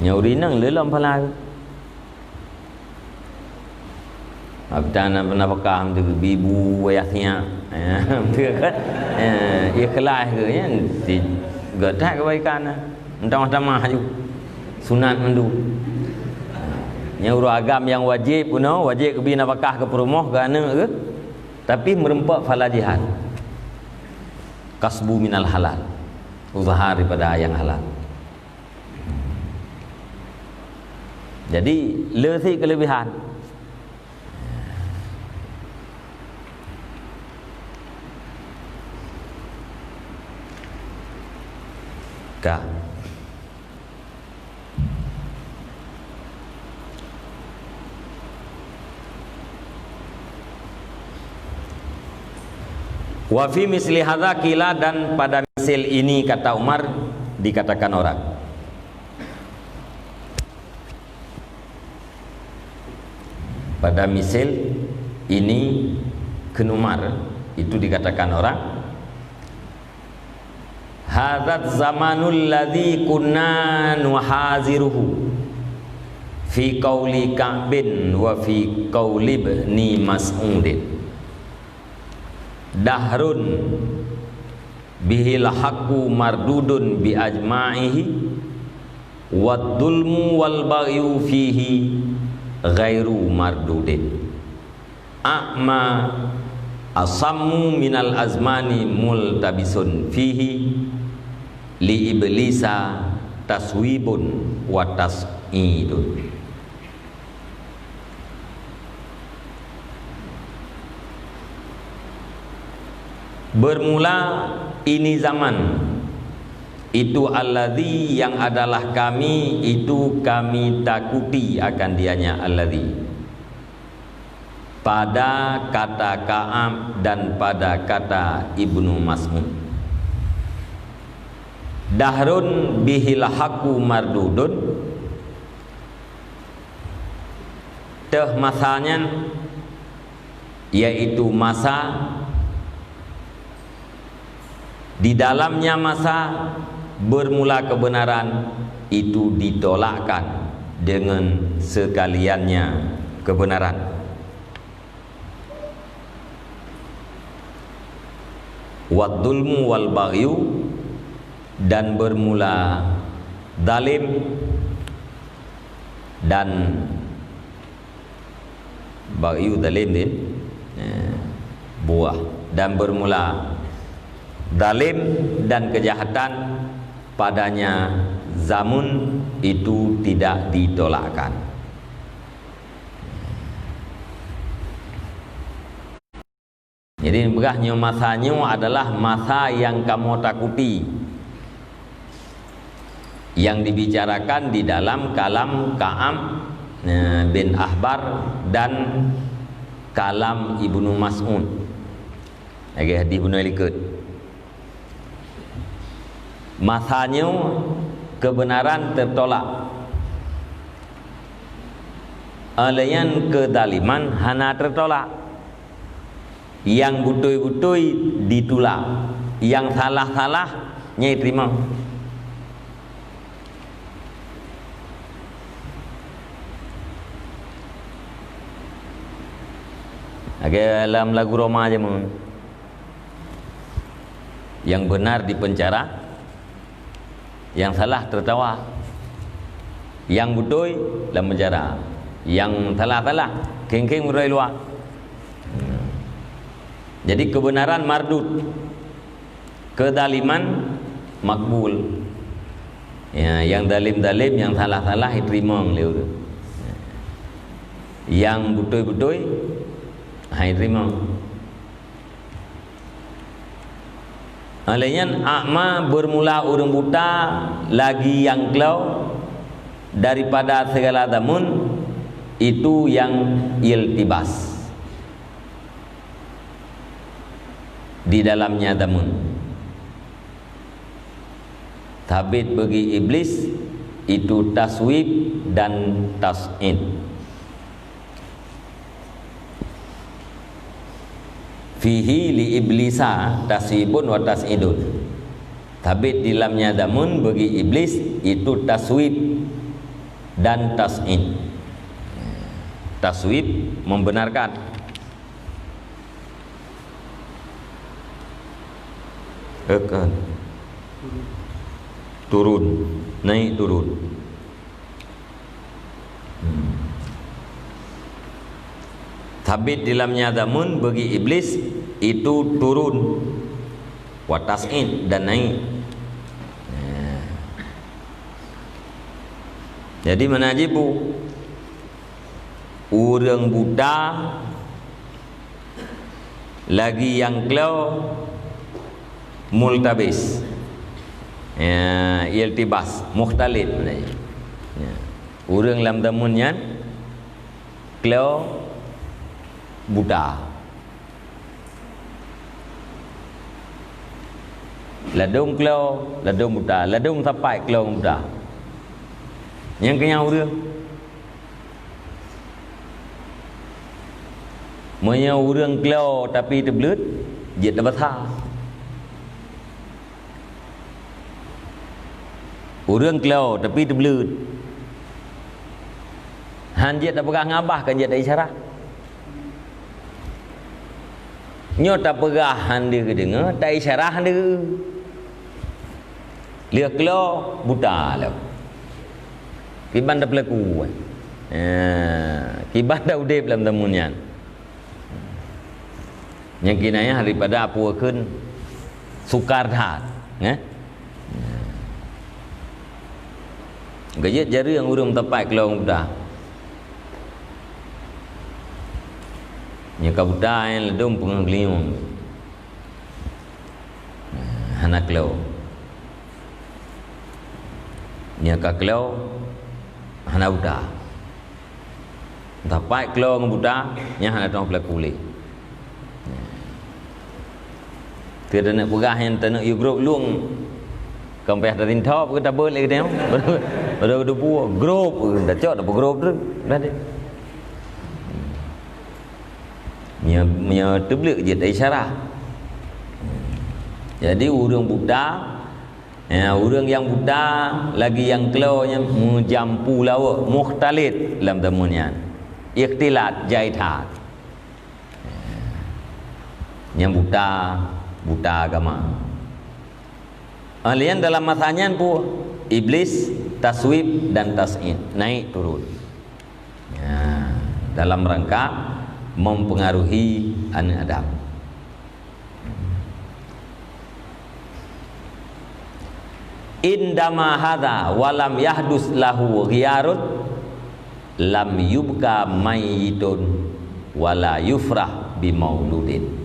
Nyauri nang lelam pala. Abdana nafkah tu bibu ayahnya. Thưa kan. Ikhlas ke nya di gatak kebaikan. Entah-entah ju. Sunat mendu. Yang agam yang wajib puno, wajib kebi nafkah ke perumah ke anak ke. Tapi merempak fala jihad. Kasbu minal halal. Usaha daripada yang halal. Jadi lesi kelebihan. Ka wa fi misli hadza qila, dan pada misil ini kata Umar dikatakan orang. Pada misil ini ken Umar itu dikatakan orang. Hadzat zamanul ladzi kunna nuhaziruhu fi qauli Ka'bin wa fi qauli Ibni Mas'udin. Dahrun bihil haqqu mardudun bi ajma'ihi wad dulmu wal baghyu fihi ghairu mardudin. A'ma asammu minal azmani multabisun fihi li iblisa taswibun wa tas'idun. Bermula ini zaman itu alladzi yang adalah kami, itu kami takuti akan dianya alladzi, pada kata Ka'ab dan pada kata Ibnu Mas'ud. Dahrun bihil haqqu mardudun, teh masanya yaitu masa Di dalamnya masa bermula kebenaran itu ditolakkan dengan sekaliannya kebenaran. Wadzulmu wal baghyu, dan bermula zalim dan baghyu zalim din buah, dan bermula zalim dan kejahatan padanya zamun itu tidak ditolakkan. Jadi begahnya masanya adalah masa yang kamu takuti, yang dibicarakan di dalam kalam Ka'ab bin Ahbar dan kalam Ibnu Mas'ud. Lagi hadis Ibnu Alikut. Masanya kebenaran tertolak, alayan kedaliman hana tertolak. Yang butui-butui ditolak, yang salah-salah nyai terima. Dalam lagu Roma aja mun. Yang benar dipenjara, yang salah tertawa. Yang butui dalam penjara, yang salah-salah keng-keng murai luar. Jadi kebenaran mardud, kedaliman makbul. Ya, yang dalim-dalim, yang salah-salah diterima oleh tu. Yang butui-butui diterima. Alaiyan akma bermula urang buta lagi yang kelau daripada segala damun itu yang iltibas di dalamnya damun. Tabit bagi iblis itu taswib dan tas'id. Fihi li iblisa taswibun wa tas'idun. Tabit di dalamnya damun bagi iblis itu taswib dan tas'id. Taswib membenarkan, akan turun, naik turun. Tabit dalamnya damun bagi iblis itu turun, watas'in dan naik. Jadi menajibu urang buta lagi yang kelau multabis, ya, iltibas, mukhtalif. Ya. Urang lam damunnya kelau buta, ladung kelau, ladung buta, ladung sampai kelau buta. Yang kenyang urang Manya urang kelau tapi terbelut, dia dapat ha. Urang kelau tapi terbelut, han dia tak pegang ngabah kan dia tak isyarat. Nyo tak pegah han dia ke dengar, tak isyarat han dia. Dia kelau buta lah. Kiban dah berlaku. Kiban dah udip dalam temunnya. Yang kinanya daripada apa kun sukar dah. Gajit jari yang urung tepat kelau buta. Nya kabuta yang ledum pengliung. Anak kelau. Nya ka kelau hana buta. Tepat kelau buta nya hana tong pelakuli. Tiada nak pegah yang tak nak you grup luang. Kampeh dari top kita boleh kita baru buat grup dah cok dah grup tu dah dia. Nya terbelik je tak isyarat. Jadi orang buta, orang yang buta lagi yang keluarnya menjampu lawa mukhtalit dalam temunya. Ikhtilat jaitat. Yang buta agama. Alian dalam masanya pun iblis taswib dan tas'id naik turun. Dalam rangka mempengaruhi anak Adam. Indama hadza walam yahdus lahu ghiyarut lam yubka mayyitun wala yufrah bimauludin.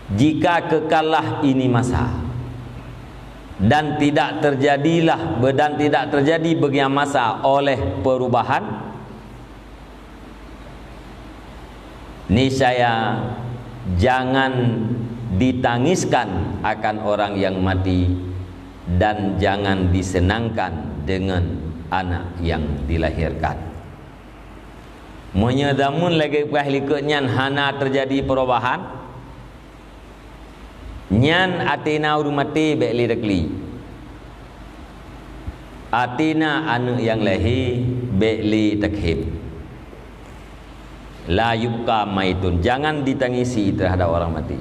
Jika kekalah ini masa dan tidak terjadi bagi masa oleh perubahan, niscaya jangan ditangiskan akan orang yang mati dan jangan disenangkan dengan anak yang dilahirkan. Menyedamun lagi pahliknya hana terjadi perubahan, nyan atina urumati bekli dekli, atina anu yang lahir bekli takhim, la yubqa maitun, jangan ditangisi terhadap orang mati,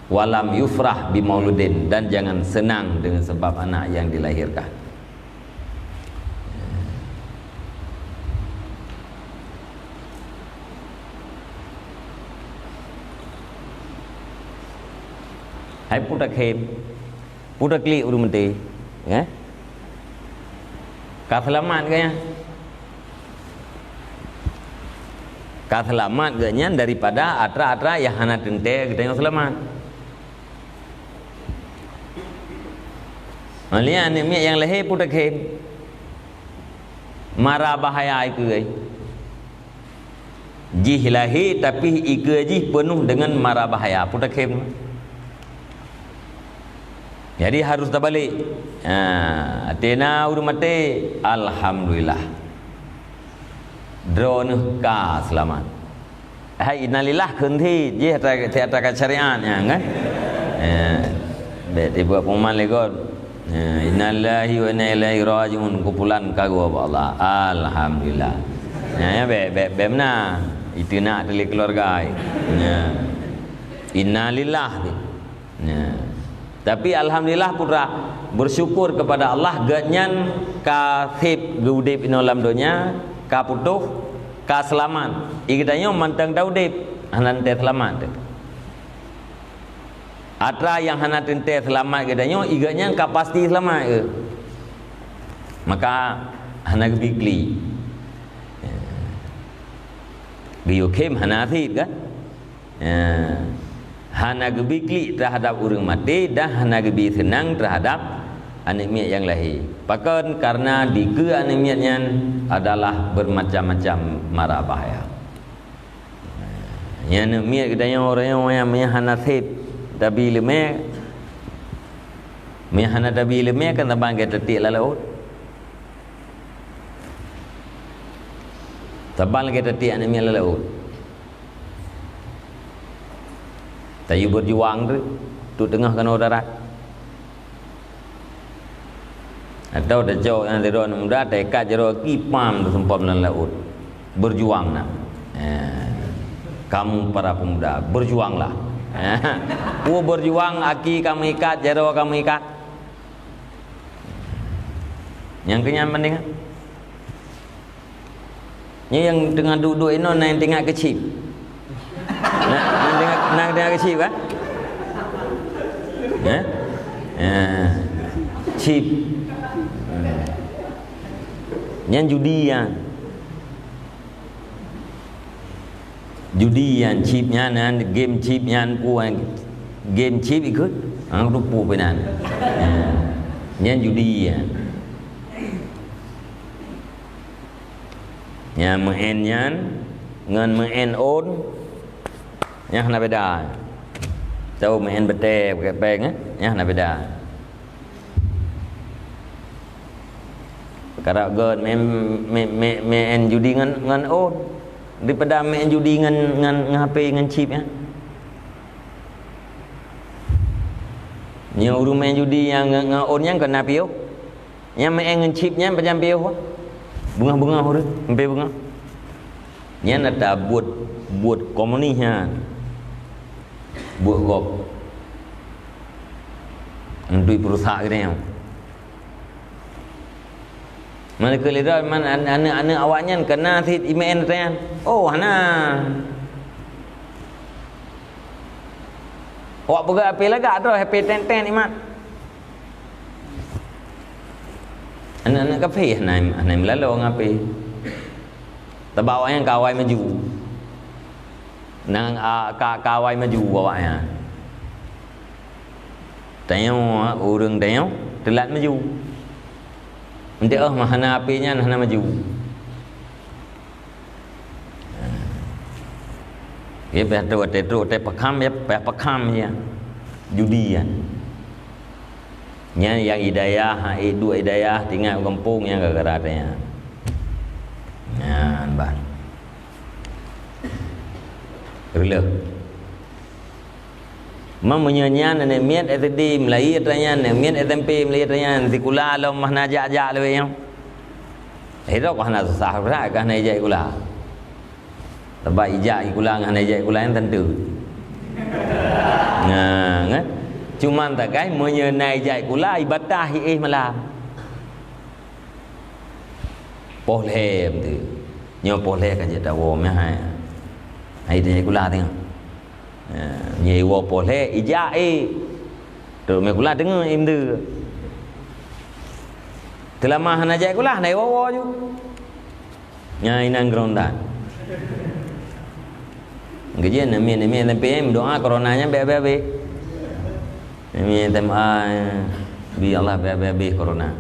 walam yufrah bimauludin, dan jangan senang dengan sebab anak yang dilahirkan. Hai putak hem, putak li urumati, ya? Kaselamat kayaknya, kaselamat kayaknya daripada atra yang hana tente kita yang selamat. Malian ni yang lahir putak hem, marah bahaya ikai. Jih lahir tapi ikai jih penuh dengan marah bahaya putak hem. Jadi harus terbalik. Atina urumate alhamdulillah. Drone ka selamat. Hai innalillah คืนที่teater syariat kan. Buat pengumuman lagi. Innalillahi wa inna ilaihi raji'un, kumpulan kagum Allah. Alhamdulillah. Ya bemna itu nak dari keluarga. Innalillah. Tapi alhamdulillah putra bersyukur kepada Allah ganyan ka thip geudip inolam dunia ka putuh ka selamat. Igdanya mantang daudip hanan te selamat. Atra yang hanan te selamat gedanya iganya ka pasti selamat ke. Maka hanan bigli. Biyukem hanathid kan? Hana gebikli terhadap orang mati dan hana gebi senang terhadap anemia yang lahir. Bahkan karena dike anemianya adalah bermacam-macam mara bahaya. Yang anemia kedanya orang yang hana sip tapi lemah, hana tapi lemah kan tabang kita tetik laut. Tabang kita tetik anemia laut. Tayu berjuang tu tengah kan darat. Atau dah jauh yang dari orang muda dekat jero kipam tu sempam dalam laut. Berjuang nak. Kamu para pemuda berjuanglah. Berjuang aki kamu ikat jero kamu ikat. Yang kenyang mending. Ni yang tengah duduk ini yang tengah kecil. Nak dengar kecil kan? Chip. Yang judian chipnya nan game chipnya puan game chip ikut ang rupu penan. Yang judian. Yang mengennya ngan meng on yang nak beda. Tahu main betul pakai bank yang nak beda. Perkara god main judi ngan on daripada main judi ngan HP ngan chip ya. Yang urung main judi yang ngaon yang kena piu. Yang main ngencip nya macam piu. Bunga-bunga huru, sampai bunga. Nya ada buat komunisnya. Buat gop. Untuk perusahaan ni. Mana kelihatan mana anak-anak awaknya kena tit email tanya. Oh, hana. Awak pergi api lagak tu happy ten imat. Anak-anak kafe hanai melalui ngapi. Tabak awaknya kawai maju. Nang kawai maju awaknya. Tengok orang tengok telat maju. Nanti mahana apinya hana maju. Ya betul pakam ya pakam ya. Judi ya. Nya yang hidayah, dua hidayah tinggal kampung yang gara-garanya. Ya, bang. Rela. Memunyanyian ane miat etdi Melayu tanya ane miat SMP Melayu tanya zikula lo mahna ja le yang itu kau hana susah berat kau hana ijak kula sebab ijak kula hana ijak kula yang tentu nah cuma tak kai menyenai ijak kula ibadah malam boleh tu nyo boleh kan je dawo meh hai ijak kula tengok nyewa boleh ijak tu mekula dengar imdu telama hana jai kula nai wawa ju nyai nang grondan geje nami lempe doa coronanya be nami tema bi Allah be corona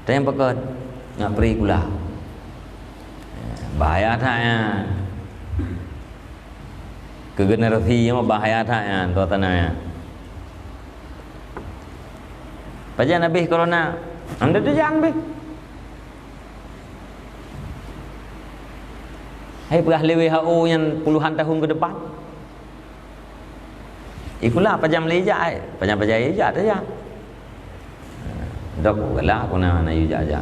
tem pekat nak pri kula bahaya tak ya ke generasi yang bahaya tak ya tuan ya. Pajan habis corona, anda tu jangan habis. Hai perah WHO yang puluhan tahun ke depan. Ikulah pajam leja, pajam leja tu ya. Dok galak aku nak yuja aja.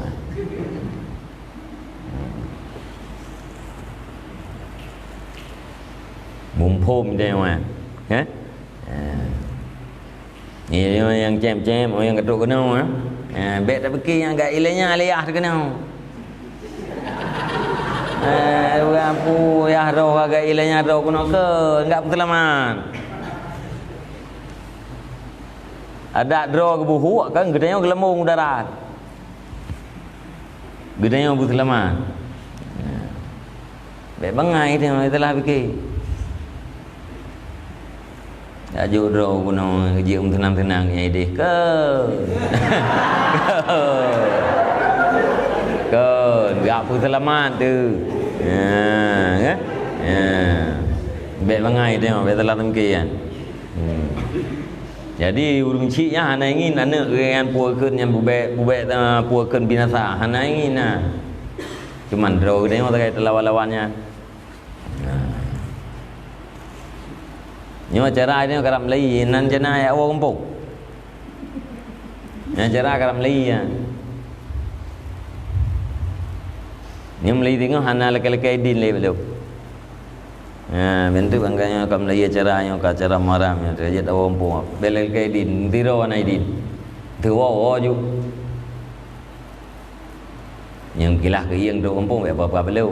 Mumpum dia orang ni yang cem orang yang ketuk kena bet tak fikir yang agak ilahnya aliyah kena apa ya roh agak ilahnya roh kena ke enggak pengalaman ada draw ke buhu kan gedenya gelembung darat gedenya pengalaman bet bangai dia telah fikir ya jodoh guna kerja tenang-tenang ya ide ke enggak apa selamat tu kan baik bangai tengok baik telah temkian jadi urung ciknya hana ingin anak dengan puakeun yang bubek puakeun binasa hana ingin cuman draw tengok terkait lawan-lawannya nyo cara ini kerap Melayu nan jana ya awak kampung. Yang cara kerap Melayu ya. Nyo Melayu tengok hana laki-laki din le belum. Bentuk angkanya kerap Melayu caranya ka cara maramnya derajat awak kampung. Laki-laki din tiro anai din. Tuwa ju. Yang kilah ke yang do kampung apa belum.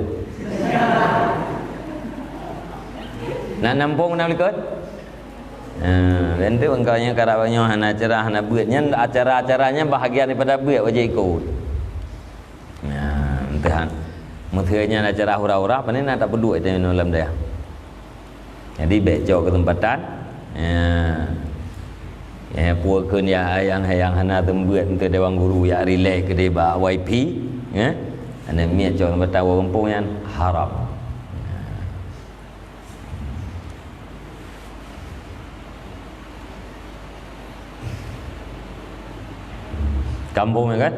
Nak nampung nak likut. Bentuk engkaunya karawannya hana acara hana buatnya acara-acaranya bahagian daripada buat wajah ikut. Entahan muthanya acara hura-hura panen tak perlu itu dalam dia. Jadi becok ketempatan puakeun ya hayang hana tembuat untuk dewan guru ya relax ke deba YP anda miat cok tempat tahu kampung yang haram. Kampung kan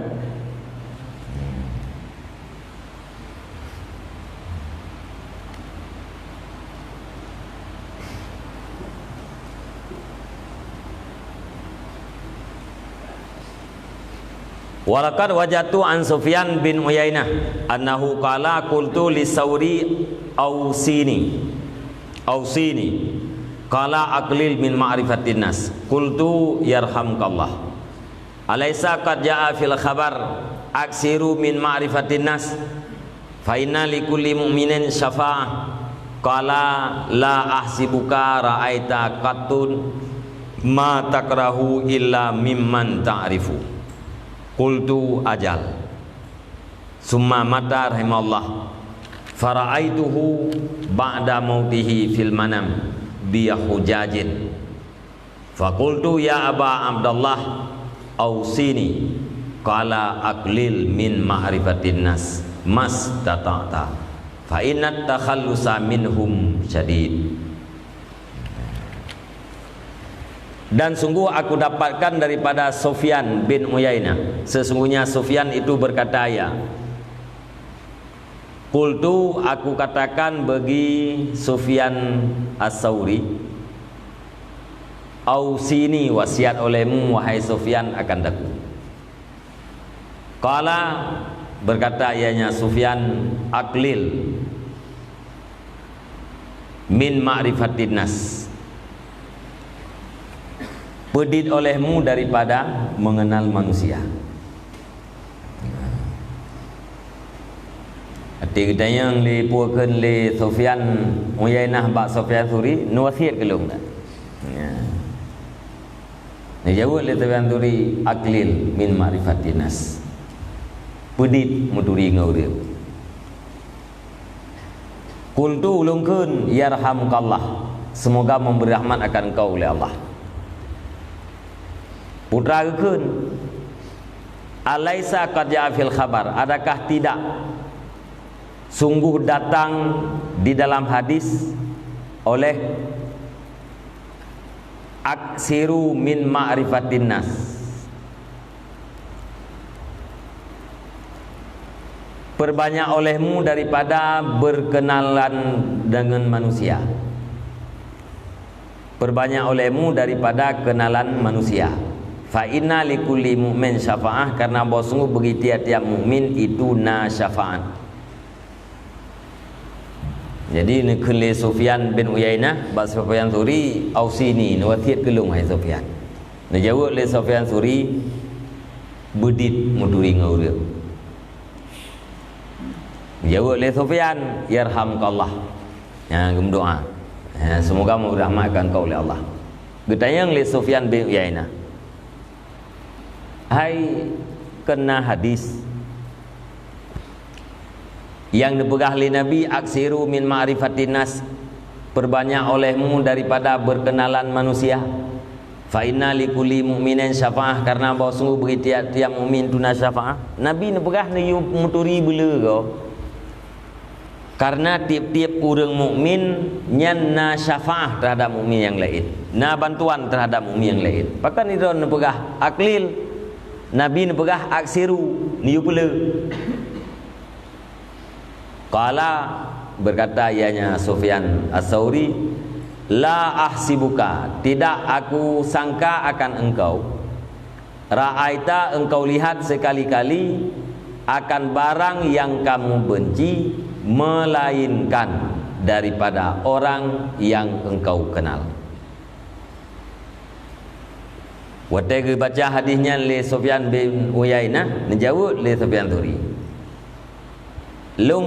Walaqad wajatu an Sufyan bin Uyainah annahu qala qultu li Sauri ausini qala aqlil min ma'rifatin nas qultu yarhamkallah alaysa qad jaa fil khabar aksiru min ma'rifatin nas fa inna likulli mu'minin syafa'ah qala la ahsibuka ra'aita qattun ma takrahu illa mimman ta'rifu qultu ajal summa mata rahimallah fara'aituhu ba'da mautihi fil manam biyahujajin faqultu ya aba abdallah ausini qala aqlil min ma'rifatin nas mas tata'ta fa inna takhallusa minhum syadid. Dan sungguh aku dapatkan daripada Sufyan bin Uyainah, sesungguhnya Sufyan itu berkata, ya qultu, aku katakan bagi Sufyan As-Sauri, ausini, wasiat olehmu wahai Sufyan akan daku. Qala, berkata ianya Sufyan, aqlil min ma'rifatin nas, pedit olehmu daripada mengenal manusia. Arti kita yang lipuakan li Sufyan Uyainah bak Sufyan Suri nuwasiat kelung tak? Ni jawab li Sufyan Suri aqlil min ma'rifatin nas, pedit muduri ngauria. Qultu ulungkeun yarhamkallah, semoga memberi rahmat akan kau oleh Allah. Putra keun, alaisa qad ja'a fil khabar, adakah tidak sungguh datang di dalam hadis oleh aksiru min ma'rifatin nas, perbanyak olehmu daripada berkenalan dengan manusia, perbanyak olehmu daripada kenalan manusia. Fa inna likulli mu'min syafa'ah, karena bahawa sungguh bagi tiap-tiap mukmin itu na syafa'at. Jadi nekele Sufyan bin Uyainah bak Sufyan Suri ausini, nuwasiat kelung hai Sufyan. Nak jawab le Sufyan Suri bedit muduri ngauria. Jawab le Sufyan yarhamkallah, ya gemdoa, ya, semoga merahmatkan kau oleh Allah. Getayang le Sufyan bin Uyainah, hai kena hadis yang dipegah oleh Nabi, aksiru min ma'rifatin nas, perbanyak olehmu daripada berkenalan manusia. Fa inna likulli mu'minin syafa'ah, karena bahawa sungguh bagi tiap-tiap mukmin tu na syafa'ah. Nabi nepegah ni muturi bela kau, karena tiap-tiap orang mukmin nyan na syafa'ah terhadap mukmin yang lain, na bantuan terhadap mukmin yang lain. Bahkan itu nepegah aklil, Nabi nepegah aksiru niu pula. Qala, berkata ianya Sufyan As-Sauri, la ahsibuka, tidak aku sangka akan engkau, ra'aita, engkau lihat sekali-kali, akan barang yang kamu benci, melainkan daripada orang yang engkau kenal. Waktu baca hadisnya li Sufyan bin Uyainah, menjawab li Sufyan Suri, lung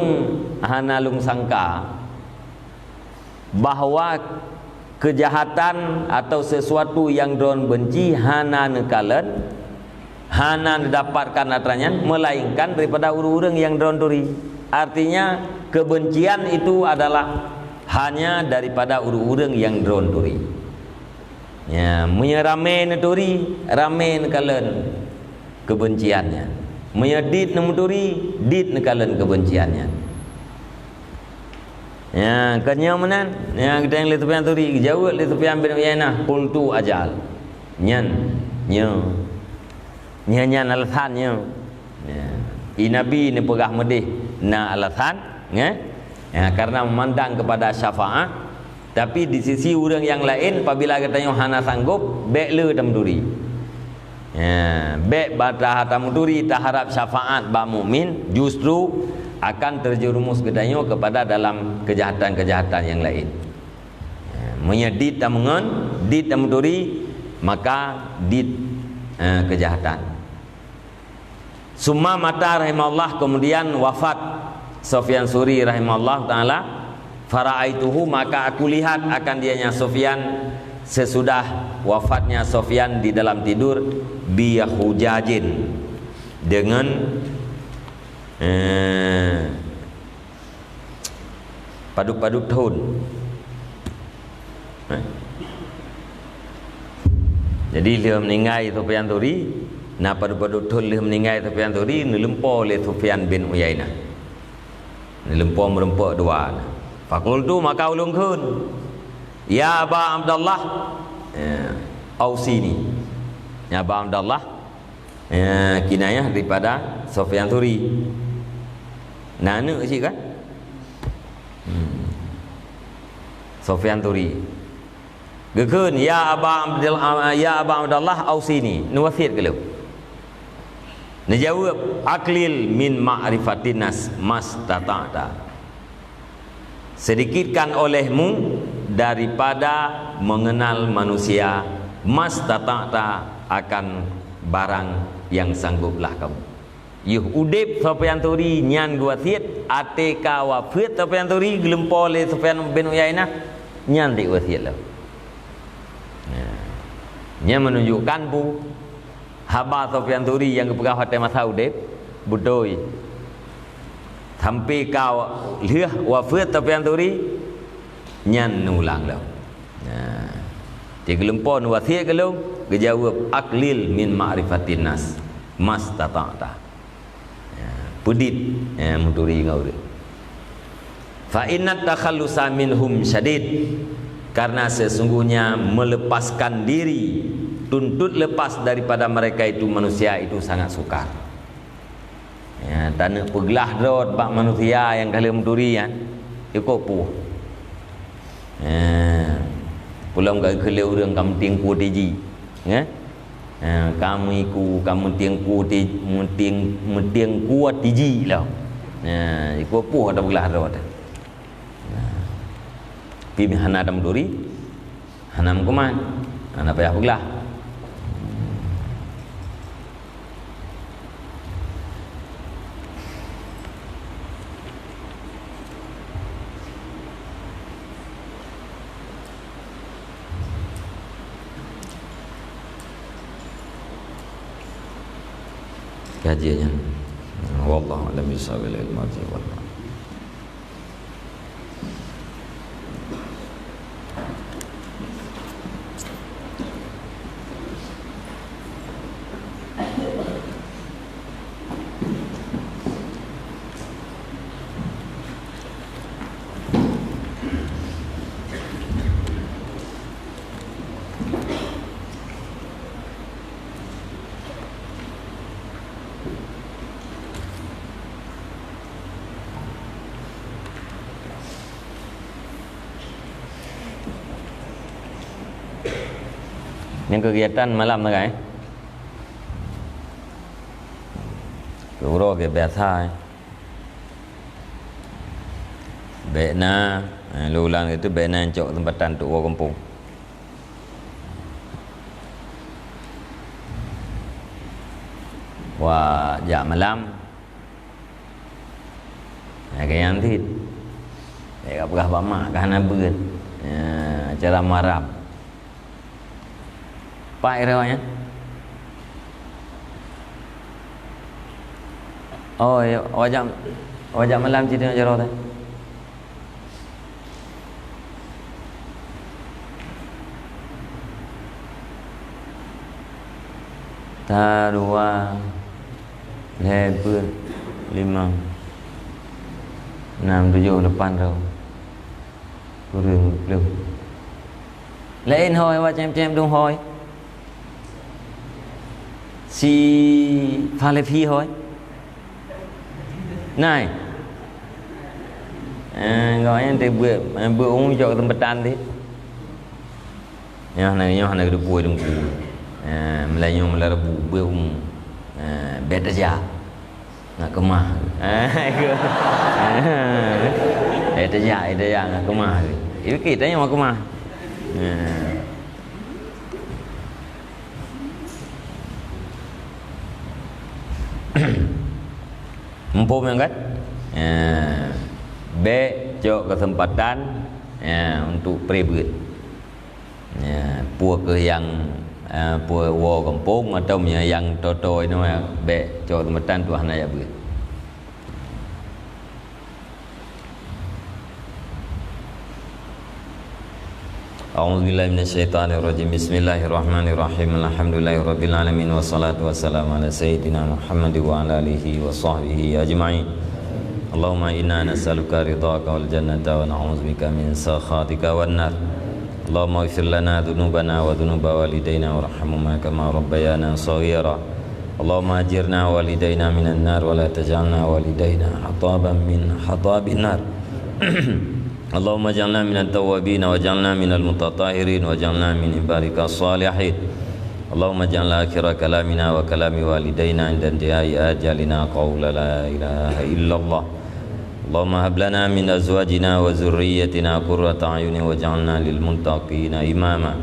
hana lung sangka bahawa kejahatan atau sesuatu yang dron benci hana nekalan, hana dapatkan atranya, melainkan daripada orang-orang yang dron duri. Artinya kebencian itu adalah hanya daripada orang-orang yang dron duri. Ya, menyerame neturi, rame nekalan kebenciannya. Menyedit nemuturi, dit nekalan kebenciannya. Ya, kanya menan, ya kita yang Sufyan Turi jawab li Sufyan bin Uyainah, qultu ajal. Nyan, nyan alasannya. Ya. Nabi ni pegah medih na alasan, ya? Ya, karena memandang kepada syafaat. Tapi di sisi orang yang lain, apabila katanya hana sanggup, bekle temduri. Baik bata hatamuduri taharap syafaat ba mukmin justru akan terjerumus gedanyo kepada dalam kejahatan-kejahatan yang lain. Menyedit dan mengen, dit dan muduri, maka dit kejahatan. Summa mata rahimahullah, kemudian wafat Sufyan Tsuri rahimahullah taala. Fara'aituhu, maka aku lihat akan dianya Sufyan sesudah wafatnya Sufyan di dalam tidur biyahujajin, dengan paduk-paduk tahun. Jadi dia meninggal Sufyan Tsuri, nah paduk-paduk tahun dia meninggal Sufyan Tsuri, nelempor oleh Sufyan bin Uyainah, nelempor merempok dua. Fakultu, maka ulung kun, ya Aba Abdullah, Ausini. Ya Aba Abdullah, kinayah daripada Sufyan Tsuri. Nana cik kan? Sufyan Tsuri. Gekun, ya Aba Abdullah Ausini. Nuwasiat ke lu? Najawab, aklil min ma'rifatin nas mastata'ta. Sedikitkan olehmu daripada mengenal manusia, mastata'ta, akan barang yang sangguplah kamu. Yuh udip Sufyan Tsuri nyan wasiat atika wafat Sufyan Tsuri gelempor oleh Sufyan bin Uyainah nyan dik wasiat lah. Nya menunjukkan bu haba Sufyan Tsuri yang kepegang hati masa udip budoi sampai kau lihat wafat Sufyan Tsuri nyan nulang lah. Dia gelempor wasiat kalau dijawab aklil min ma'rifatin nas mastata'ta. Pudit muturi ngau dia. Fa inna takhallusa minhum syadid, karena sesungguhnya melepaskan diri, tuntut lepas daripada mereka itu manusia itu sangat sukar. Tanah pegelah rod bak manusia yang kali muturi ikut pu. Pulang ke keleu orang kamu tingku tiji. Kamu iku kamu tingku kuat tiji lah. Ikut pu ada pegelah rod. Pi hana dam duri, hanam kuman, hana payah pegelah. Kajiannya, wallahu a'lam bishawab. Yang kegiatan malam tu kan? Kuro ke biasa. Bekna, lu ulang itu bekna cok tempatan untuk orang kampung. Wah, jak malam. Kayak yang tid. Kayak apa bama, kahana beun. Acara marab. Pak irewanya. Oh, ya, wajah malam cerita jero teh. Ta dua lebar 5 6 7 8 rau. Kurang belum. Lain hoi wa cem dong hoi. Si Falefi hoi. Này gọi anh thì bữa uống cho tempatan đi nhau này được bùi Melayu melarbu beum beda aja nak kemah beda aja nak kemah itu kita yang mau kemah mumpung kan B cok kesempatan untuk prebut pua ke yang pua wo kampung atau yang toto itu B cok kesempatan Tuhan aja ber A'udzubillahi minasyaitonirrajim. Bismillahirrahmanirrahim. Alhamdulillahirabbil alamin wassalatu wassalamu ala sayyidina Muhammad wa ala alihi wa sahbihi ajma'in. Allahumma inna nas'aluka ridhaka wal jannata wa na'udzubika min sakhatika wan nar. Allahumma ighfir lana dhunubana wa dhunuba walidayna warhamhuma kama rabbayana shaghira. Allahumma ajirna walidayna minan nar wa la taj'alna walidayna hataban min hatabin nar. Allahumma ja'alna minat tawwabin wa ja'alna minal mutatahhirin wa ja'alna min ibadika salihin. Allahumma ja'al akhira kalamina wa kalami walidayna inda intihai ajalina qawla la ilaha illallah. Allahumma hab lana min azwajina wa zurriyyatina qurrata a'yunin waj'alna lil muttaqina imama.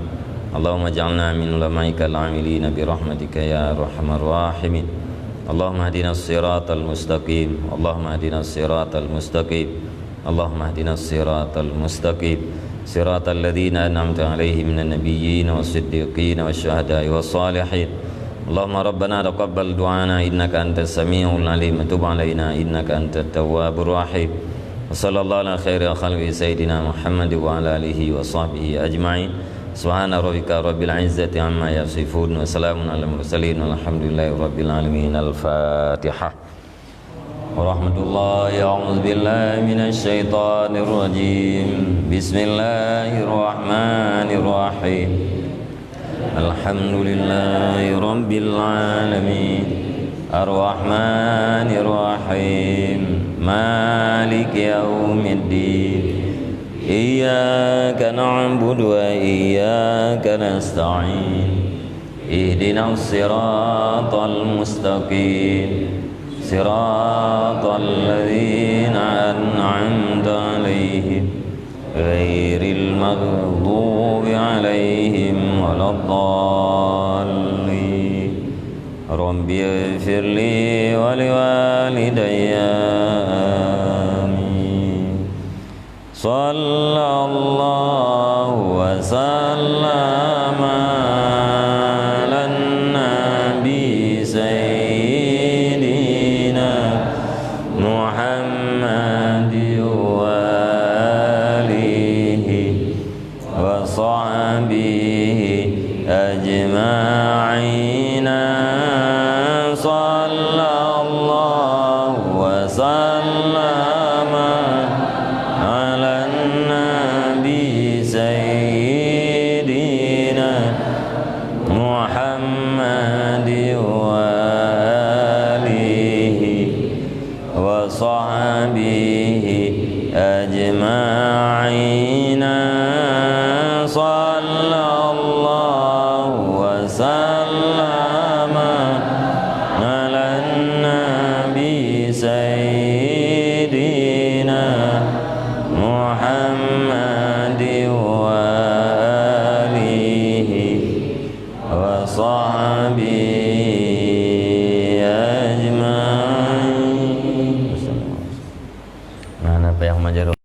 Allahumma ja'alna min ulama'ika al-'amilina bi rahmatika ya arhamar rahimin. Allahumma hdina as-siratal mustaqim. Allahumma hdina as-siratal mustaqim. Allahumma hdina as-siratal mustaqim. Siratal ladzina an'amta 'alaihim minan nabiyyin was-siddiqin wasyuhada'i was-salihin. Allahumma rabbana taqabbal du'ana innaka antas samiul 'alim wa tub 'alaina innaka antat tawwabur rahim. Wa sallallahu ala khairi khalqi sayyidina Muhammad wa ala alihi wa sahbihi ajma'in. Subhana rabbika rabbil 'izzati 'amma yasifun wa salamun 'alal mursalin walhamdulillahi rabbil alamin. Al-Fatihah. Warahmatullahi a'udzubillahi minasyaitonir rajim. Bismillahirrahmanirrahim. Alhamdulillahi rabbil alamin. Arrahmanir rahim. Maliki yaumiddin. Iyyaka na'budu wa iyyaka nasta'in. Ihdinas siratal mustaqim. Siratal ladzina an'amta 'alaihim ghairil maghdubi 'alaihim waladdallin. Rabbi ighfirli wa liwalidayya amin. Sallallahu wa sallama ala nabi Muhammad wa alihi wa sahbihi ajma'in. Sallallahu wa sallama ala nabi sayyidina Muhammad wa sahbihi ajma'in. Sallallahu wa sallama ala nabi sayyidina Muhammad wa alihi wa sahbihi ajma'in. Mana apa yang menjadi